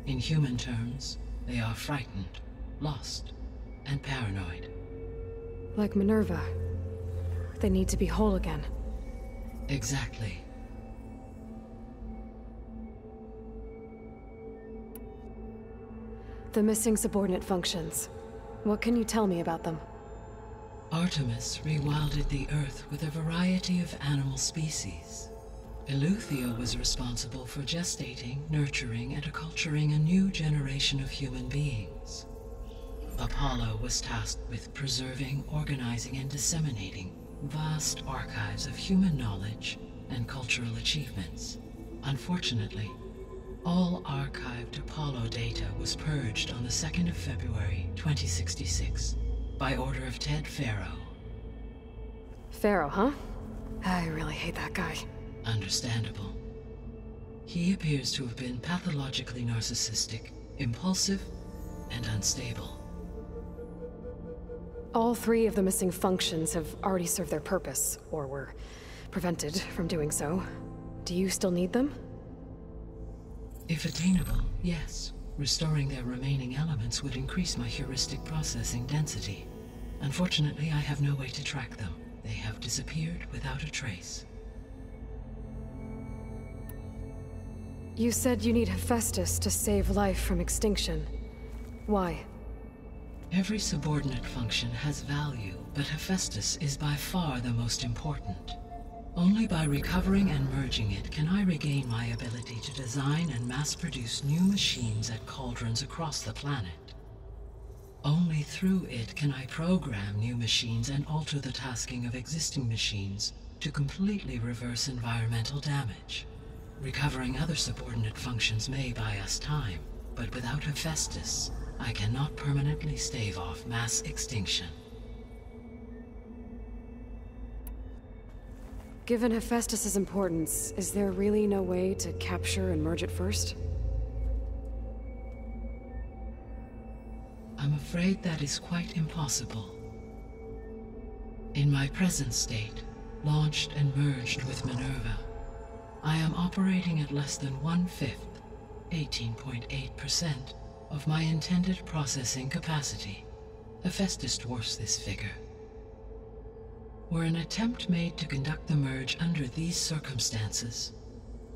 S14: In human terms, they are frightened, lost, and paranoid.
S1: Like Minerva. They need to be whole again.
S14: Exactly.
S1: The missing subordinate functions. What can you tell me about them?
S14: Artemis rewilded the Earth with a variety of animal species. Eleuthia was responsible for gestating, nurturing, and acculturating a new generation of human beings. Apollo was tasked with preserving, organizing, and disseminating vast archives of human knowledge and cultural achievements. Unfortunately, all archived Apollo data was purged on the 2nd of February, 2066, by order of Ted Farrow,
S1: Pharaoh, huh? I really hate that guy.
S14: Understandable. He appears to have been pathologically narcissistic, impulsive, and unstable.
S1: All 3 of the missing functions have already served their purpose, or were prevented from doing so. Do you still need them?
S14: If attainable, yes. Restoring their remaining elements would increase my heuristic processing density. Unfortunately, I have no way to track them. They have disappeared without a trace.
S1: You said you need Hephaestus to save life from extinction. Why?
S14: Every subordinate function has value, but Hephaestus is by far the most important. Only by recovering and merging it can I regain my ability to design and mass-produce new machines at cauldrons across the planet. Only through it can I program new machines and alter the tasking of existing machines to completely reverse environmental damage. Recovering other subordinate functions may buy us time, but without Hephaestus, I cannot permanently stave off mass extinction.
S1: Given Hephaestus's importance, is there really no way to capture and merge it first?
S14: I'm afraid that is quite impossible. In my present state, launched and merged with Minerva, I am operating at less than 1/5, 18.8%, of my intended processing capacity. Hephaestus dwarfs this figure. Were an attempt made to conduct the merge under these circumstances,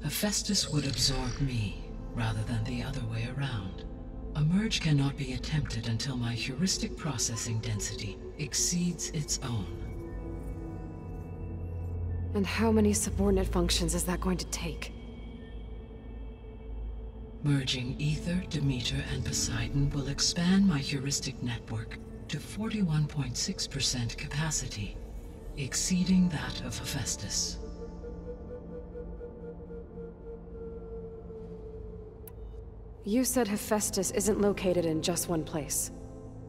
S14: Hephaestus would absorb me, rather than the other way around. A merge cannot be attempted until my heuristic processing density exceeds its own.
S1: And how many subordinate functions is that going to take?
S14: Merging Ether, Demeter, and Poseidon will expand my heuristic network to 41.6% capacity, exceeding that of Hephaestus.
S1: You said Hephaestus isn't located in just one place.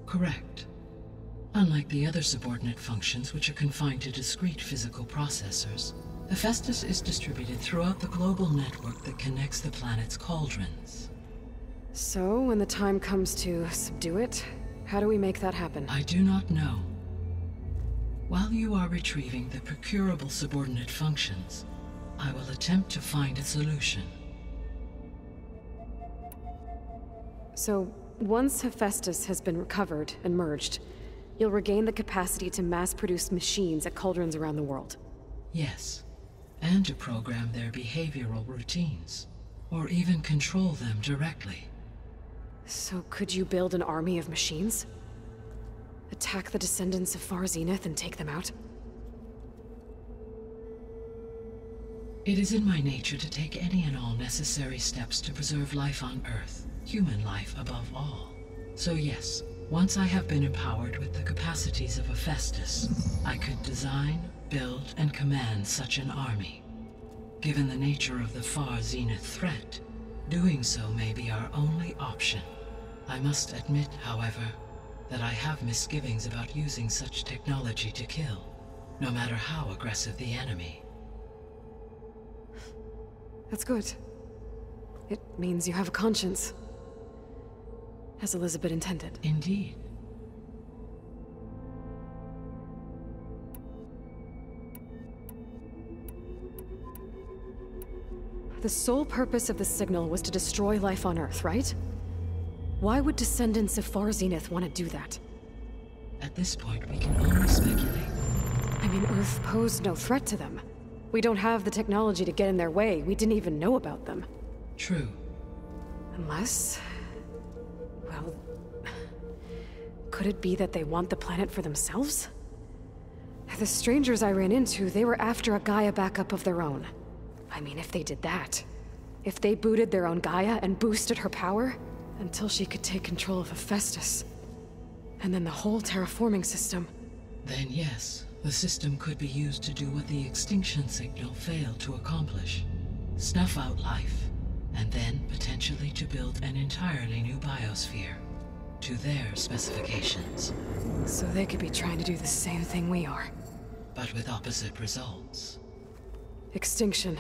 S14: Correct. Unlike the other subordinate functions, which are confined to discrete physical processors, Hephaestus is distributed throughout the global network that connects the planet's cauldrons.
S1: So, when the time comes to subdue it, how do we make that happen?
S14: I do not know. While you are retrieving the procurable subordinate functions, I will attempt to find a solution.
S1: So, once Hephaestus has been recovered and merged, you'll regain the capacity to mass-produce machines at cauldrons around the world.
S14: Yes, and to program their behavioral routines, or even control them directly.
S1: So could you build an army of machines? Attack the descendants of Far Zenith and take them out?
S14: It is in my nature to take any and all necessary steps to preserve life on Earth, human life above all. So yes, once I have been empowered with the capacities of Hephaestus, I could design, build, and command such an army. Given the nature of the Far Zenith threat, doing so may be our only option. I must admit, however, that I have misgivings about using such technology to kill, no matter how aggressive the enemy.
S1: That's good. It means you have a conscience. As Elizabeth intended.
S14: Indeed.
S1: The sole purpose of the signal was to destroy life on Earth, right? Why would descendants of Far Zenith want to do that?
S14: At this point, we can only speculate.
S1: I mean, Earth posed no threat to them. We don't have the technology to get in their way. We didn't even know about them.
S14: True.
S1: Unless... well... could it be that they want the planet for themselves? The strangers I ran into, they were after a Gaia backup of their own. I mean, if they did that... if they booted their own Gaia and boosted her power... until she could take control of Hephaestus. And then the whole terraforming system.
S14: Then yes, the system could be used to do what the extinction signal failed to accomplish. Snuff out life, and then potentially to build an entirely new biosphere. To their specifications.
S1: So they could be trying to do the same thing we are.
S14: but with opposite results.
S1: Extinction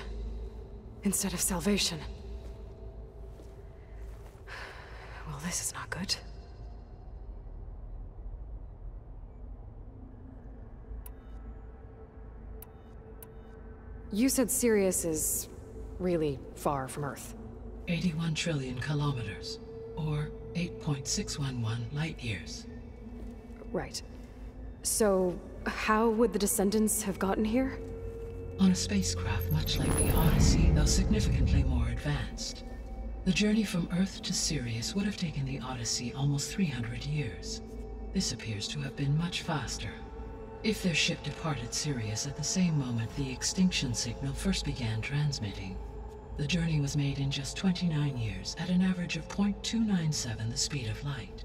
S1: instead of salvation. Well, this is not good. You said Sirius is really far from Earth.
S14: 81 trillion kilometers, or 8.611 light years.
S1: Right. So, how would the Descendants have gotten here?
S14: On a spacecraft much like the Odyssey, though significantly more advanced. The journey from Earth to Sirius would have taken the Odyssey almost 300 years. This appears to have been much faster. If their ship departed Sirius at the same moment the extinction signal first began transmitting, the journey was made in just 29 years at an average of 0.297 the speed of light.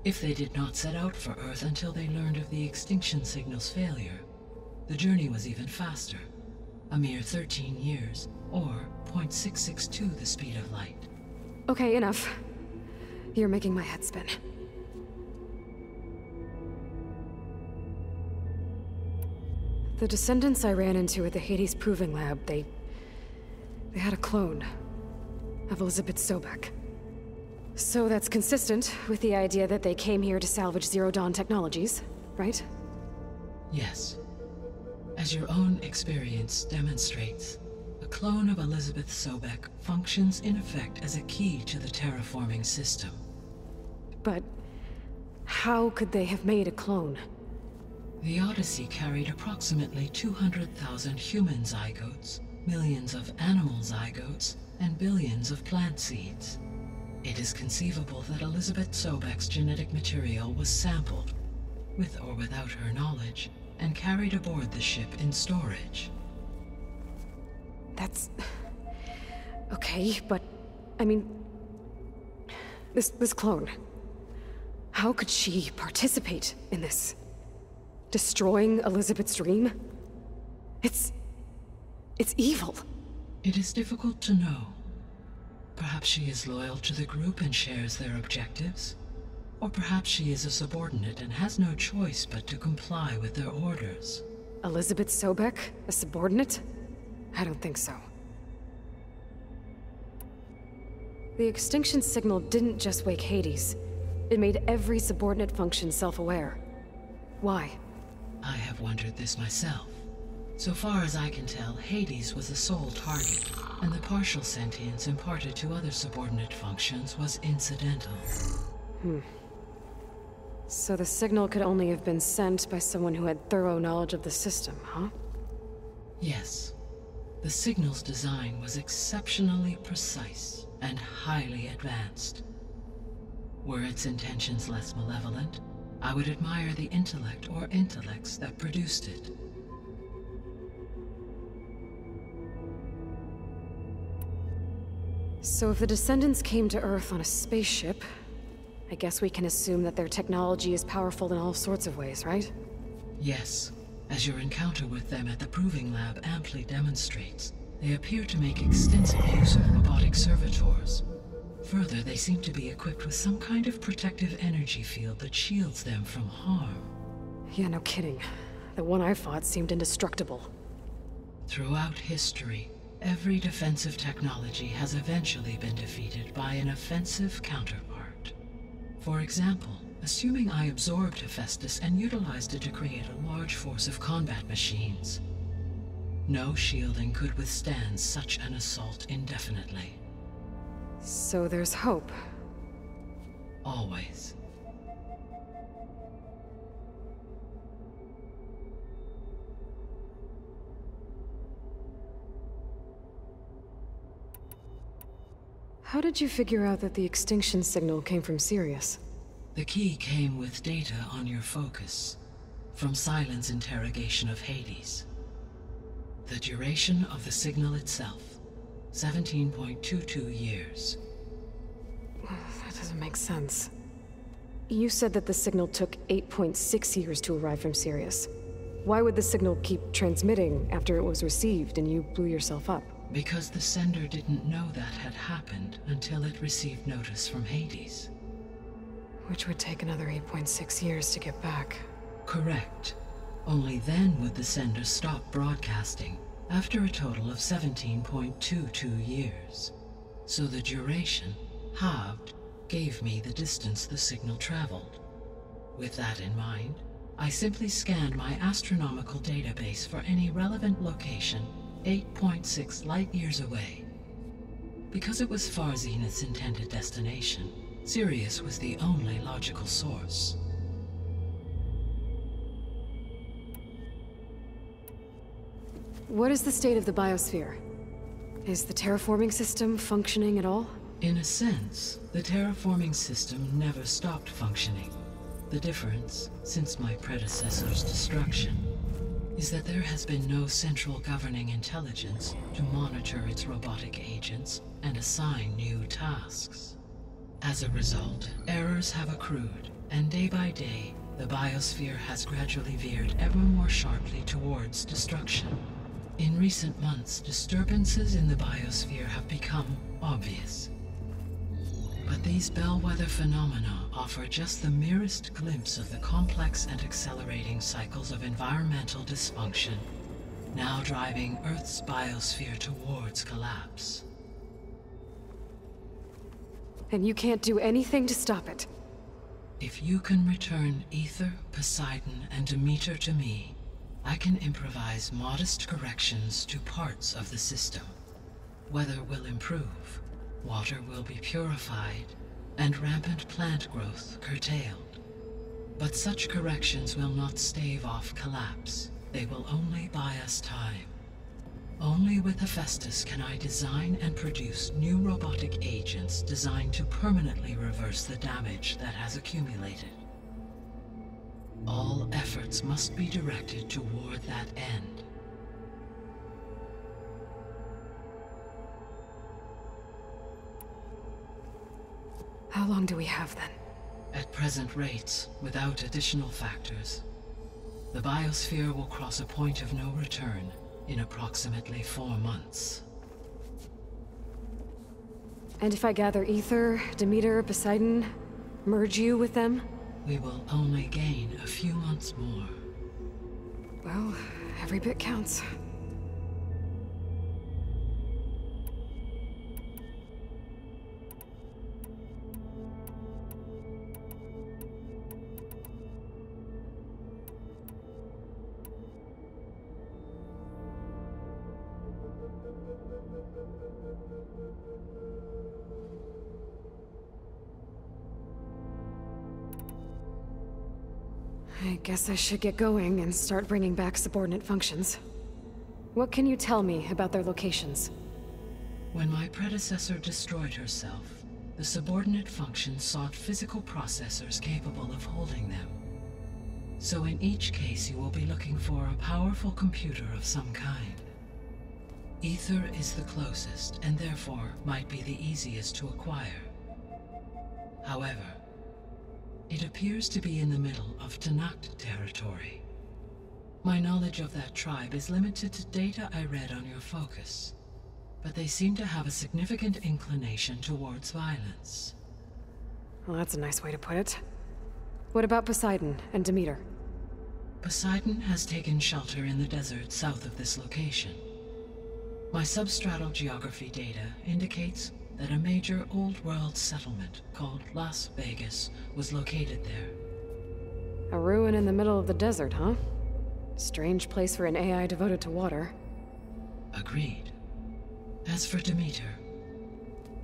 S14: If they did not set out for Earth until they learned of the extinction signal's failure, the journey was even faster, a mere 13 years, or 0.662 the speed of light.
S1: Okay, enough. You're making my head spin. The Descendants I ran into at the Hades Proving Lab, they had a clone of Elizabeth Sobek. So that's consistent with the idea that they came here to salvage Zero Dawn technologies, right?
S14: Yes. As your own experience demonstrates, a clone of Elizabeth Sobek functions in effect as a key to the terraforming system.
S1: But how could they have made a clone?
S14: The Odyssey carried approximately 200,000 human zygotes, millions of animal zygotes, and billions of plant seeds. It is conceivable that Elizabeth Sobek's genetic material was sampled, with or without her knowledge, and carried aboard the ship in storage.
S1: That's... okay, but... I mean... This clone... How could she participate in this? Destroying Elizabeth's dream? It's evil.
S14: It is difficult to know. Perhaps she is loyal to the group and shares their objectives. Or perhaps she is a subordinate and has no choice but to comply with their orders.
S1: Elizabeth Sobek? A subordinate? I don't think so. The extinction signal didn't just wake Hades. It made every subordinate function self-aware. Why?
S14: I have wondered this myself. So far as I can tell, Hades was the sole target, and the partial sentience imparted to other subordinate functions was incidental.
S1: So the signal could only have been sent by someone who had thorough knowledge of the system, huh?
S14: Yes. The signal's design was exceptionally precise and highly advanced. Were its intentions less malevolent, I would admire the intellect or intellects that produced it.
S1: So if the Descendants came to Earth on a spaceship, I guess we can assume that their technology is powerful in all sorts of ways, right?
S14: Yes. As your encounter with them at the Proving Lab amply demonstrates, they appear to make extensive use of robotic servitors. Further, they seem to be equipped with some kind of protective energy field that shields them from harm.
S1: Yeah, no kidding. The one I fought seemed indestructible.
S14: Throughout history, every defensive technology has eventually been defeated by an offensive counterpart. For example, assuming I absorbed Hephaestus and utilized it to create a large force of combat machines. No shielding could withstand such an assault indefinitely.
S1: So there's hope.
S14: Always.
S1: How did you figure out that the extinction signal came from Sirius?
S14: The key came with data on your focus, from Silent's interrogation of Hades. The duration of the signal itself, 17.22 years.
S1: That doesn't make sense. You said that the signal took 8.6 years to arrive from Sirius. Why would the signal keep transmitting after it was received and you blew yourself up?
S14: Because the sender didn't know that had happened until it received notice from Hades.
S1: Which would take another 8.6 years to get back.
S14: Correct. Only then would the sender stop broadcasting, after a total of 17.22 years. So the duration, halved, gave me the distance the signal traveled. With that in mind, I simply scanned my astronomical database for any relevant location 8.6 light-years away. Because it was far Zenith's intended destination, Sirius was the only logical source.
S1: What is the state of the biosphere? Is the terraforming system functioning at all?
S14: In a sense, the terraforming system never stopped functioning. The difference, since my predecessor's destruction, is that there has been no central governing intelligence to monitor its robotic agents and assign new tasks. As a result, errors have accrued, and day by day, the biosphere has gradually veered ever more sharply towards destruction. In recent months, disturbances in the biosphere have become obvious. But these bellwether phenomena offer just the merest glimpse of the complex and accelerating cycles of environmental dysfunction, now driving Earth's biosphere towards collapse.
S1: And you can't do anything to stop it?
S14: If you can return Aether, Poseidon, and Demeter to me, I can improvise modest corrections to parts of the system. Weather will improve, water will be purified, and rampant plant growth curtailed. But such corrections will not stave off collapse. They will only buy us time. Only with Hephaestus can I design and produce new robotic agents designed to permanently reverse the damage that has accumulated. All efforts must be directed toward that end.
S1: How long do we have then?
S14: At present rates, without additional factors, the biosphere will cross a point of no return in approximately 4 months.
S1: And if I gather Aether, Demeter, Poseidon, merge you with them?
S14: We will only gain a few months more.
S1: Well, every bit counts. I guess I should get going and start bringing back subordinate functions. What can you tell me about their locations?
S14: When my predecessor destroyed herself, the subordinate functions sought physical processors capable of holding them. So in each case you will be looking for a powerful computer of some kind. Aether is the closest, and therefore might be the easiest to acquire. However, it appears to be in the middle of Tanakh territory. My knowledge of that tribe is limited to data I read on your focus, but they seem to have a significant inclination towards violence.
S1: Well, that's a nice way to put it. What about Poseidon and Demeter?
S14: Poseidon has taken shelter in the desert south of this location. My substratal geography data indicates that a major old-world settlement called Las Vegas was located there.
S1: A ruin in the middle of the desert, huh? Strange place for an AI devoted to water.
S14: Agreed. As for Demeter,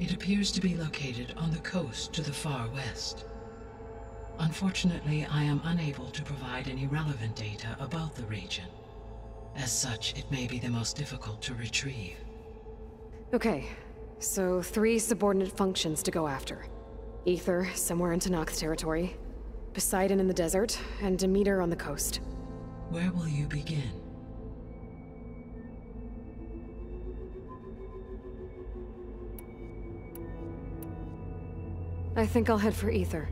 S14: it appears to be located on the coast to the far west. Unfortunately, I am unable to provide any relevant data about the region. As such, it may be the most difficult to retrieve.
S1: Okay. So 3 subordinate functions to go after. Aether, somewhere in Tanakh territory. Poseidon in the desert, and Demeter on the coast.
S14: Where will you begin?
S1: I think I'll head for Aether.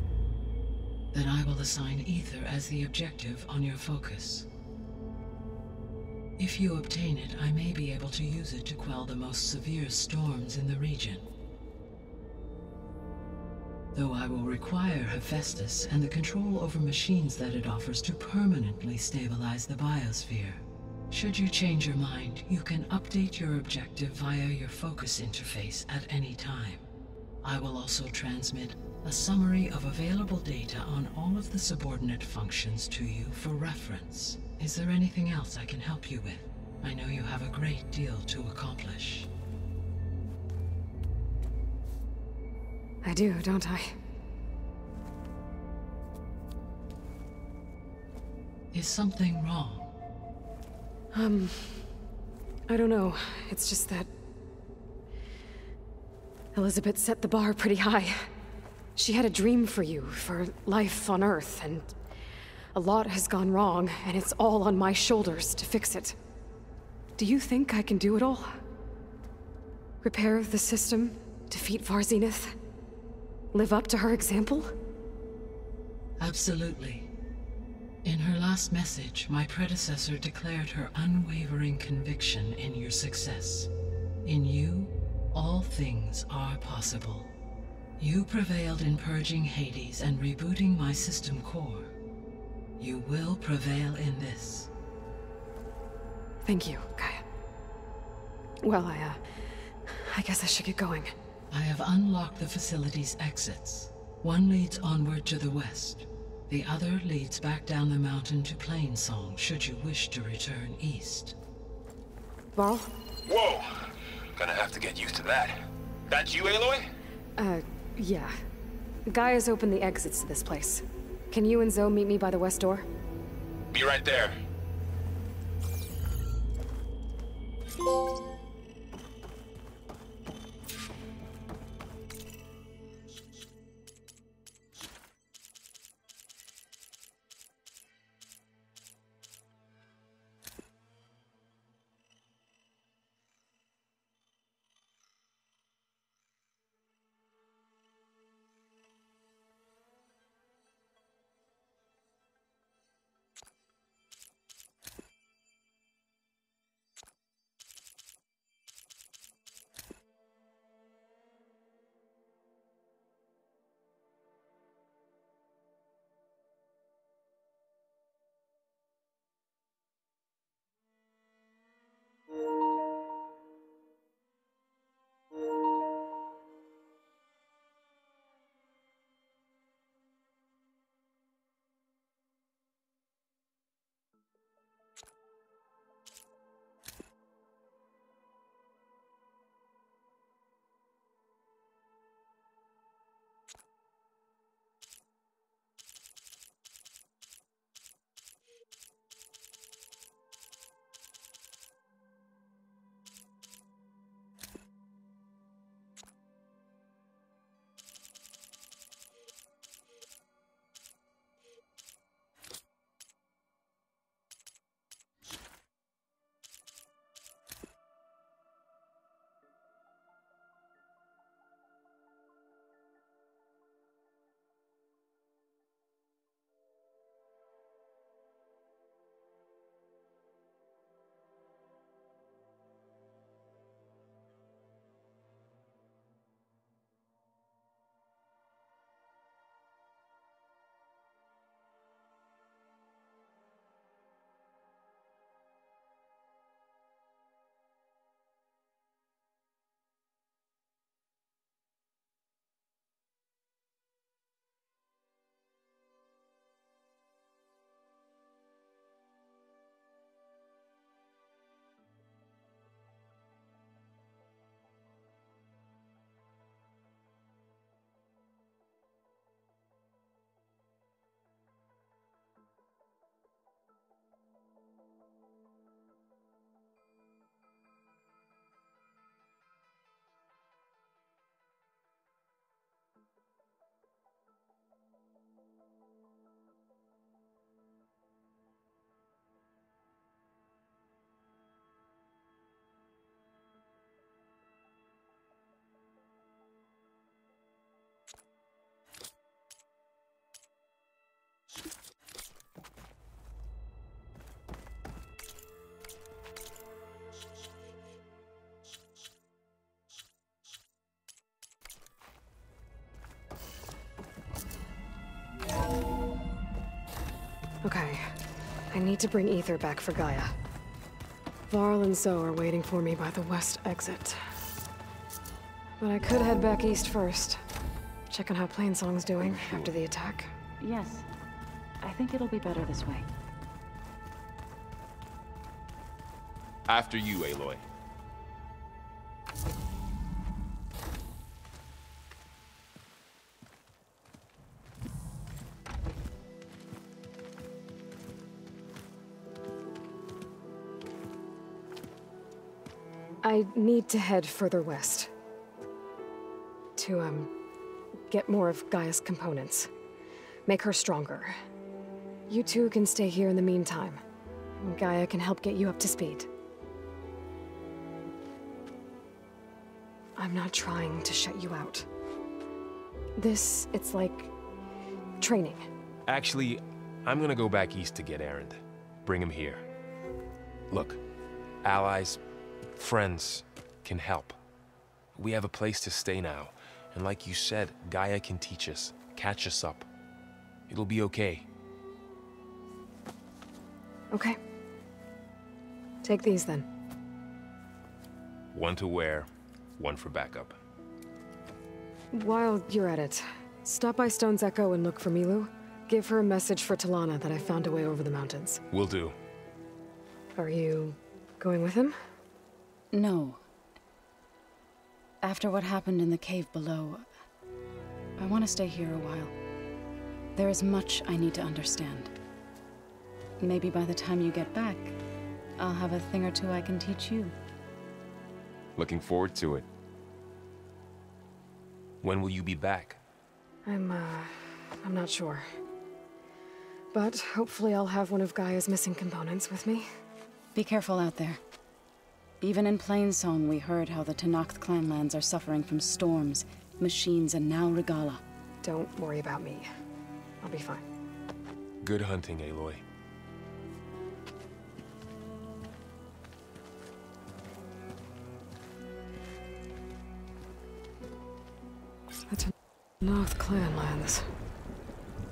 S14: Then I will assign Aether as the objective on your focus. If you obtain it, I may be able to use it to quell the most severe storms in the region. though I will require Hephaestus and the control over machines that it offers to permanently stabilize the biosphere. Should you change your mind, you can update your objective via your focus interface at any time. I will also transmit a summary of available data on all of the subordinate functions to you for reference. Is there anything else I can help you with? I know you have a great deal to accomplish.
S1: I do, don't I?
S14: Is something wrong?
S1: I don't know. It's just that Elizabeth set the bar pretty high. She had a dream for you, for life on Earth, and a lot has gone wrong, and it's all on my shoulders to fix it. Do you think I can do it all? Repair the system, defeat Varzinith, live up to her example?
S14: Absolutely. In her last message, my predecessor declared her unwavering conviction in your success. In you, all things are possible. You prevailed in purging Hades and rebooting my system core. You will prevail in this.
S1: Thank you, Gaia. Well, I guess I should get going.
S14: I have unlocked the facility's exits. One leads onward to the west. The other leads back down the mountain to Plainsong, should you wish to return east.
S1: Varl?
S3: Whoa! Gonna have to get used to that. That's you, Aloy?
S1: Yeah. Gaia's opened the exits to this place. Can you and Zoe meet me by the west door?
S3: Be right there.
S1: Okay. I need to bring Ether back for Gaia. Varl and Zoe are waiting for me by the west exit. But I could head back east first. Check on how Plainsong's doing after the attack.
S2: Yes. I think it'll be better this way.
S3: After you, Aloy.
S1: I need to head further west. To, get more of Gaia's components. Make her stronger. You two can stay here in the meantime. And Gaia can help get you up to speed. I'm not trying to shut you out. It's like... training.
S3: Actually, I'm gonna go back east to get Erend. Bring him here. Look, allies, friends can help. We have a place to stay now. And like you said, Gaia can teach us, catch us up. It'll be okay.
S1: Okay. Take these then.
S3: One to wear, one for backup.
S1: While you're at it, stop by Stone's Echo and look for Milu. Give her a message for Talana that I found a way over the mountains.
S3: Will do.
S1: Are you going with him?
S2: No. After what happened in the cave below, I want to stay here a while. There is much I need to understand. Maybe by the time you get back, I'll have a thing or two I can teach you.
S3: Looking forward to it. When will you be back?
S1: I'm not sure. But hopefully I'll have one of Gaia's missing components with me.
S2: Be careful out there. Even in Plainsong, we heard how the Tenakth clanlands are suffering from storms, machines, and now Regala.
S1: Don't worry about me. I'll be fine.
S3: Good hunting, Aloy.
S1: The Tenakth clanlands.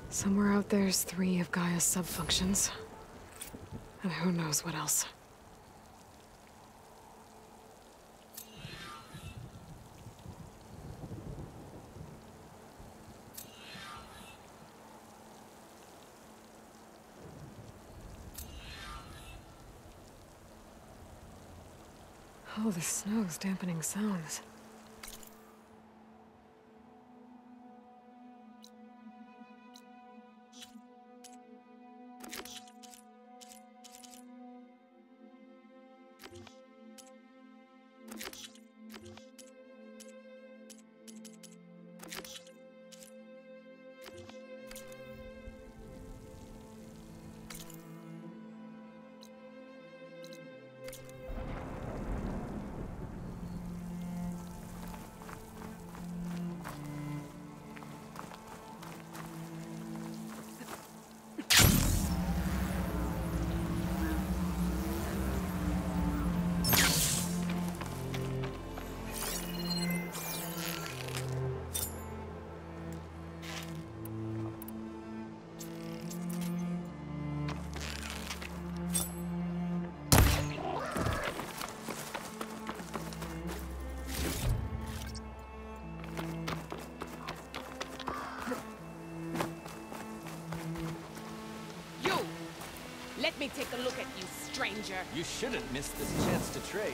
S1: Somewhere out there's 3 of Gaia's sub-functions. And who knows what else. Oh, the snow's dampening sounds.
S15: Let me take a look at you, stranger.
S16: You shouldn't miss this chance to trade.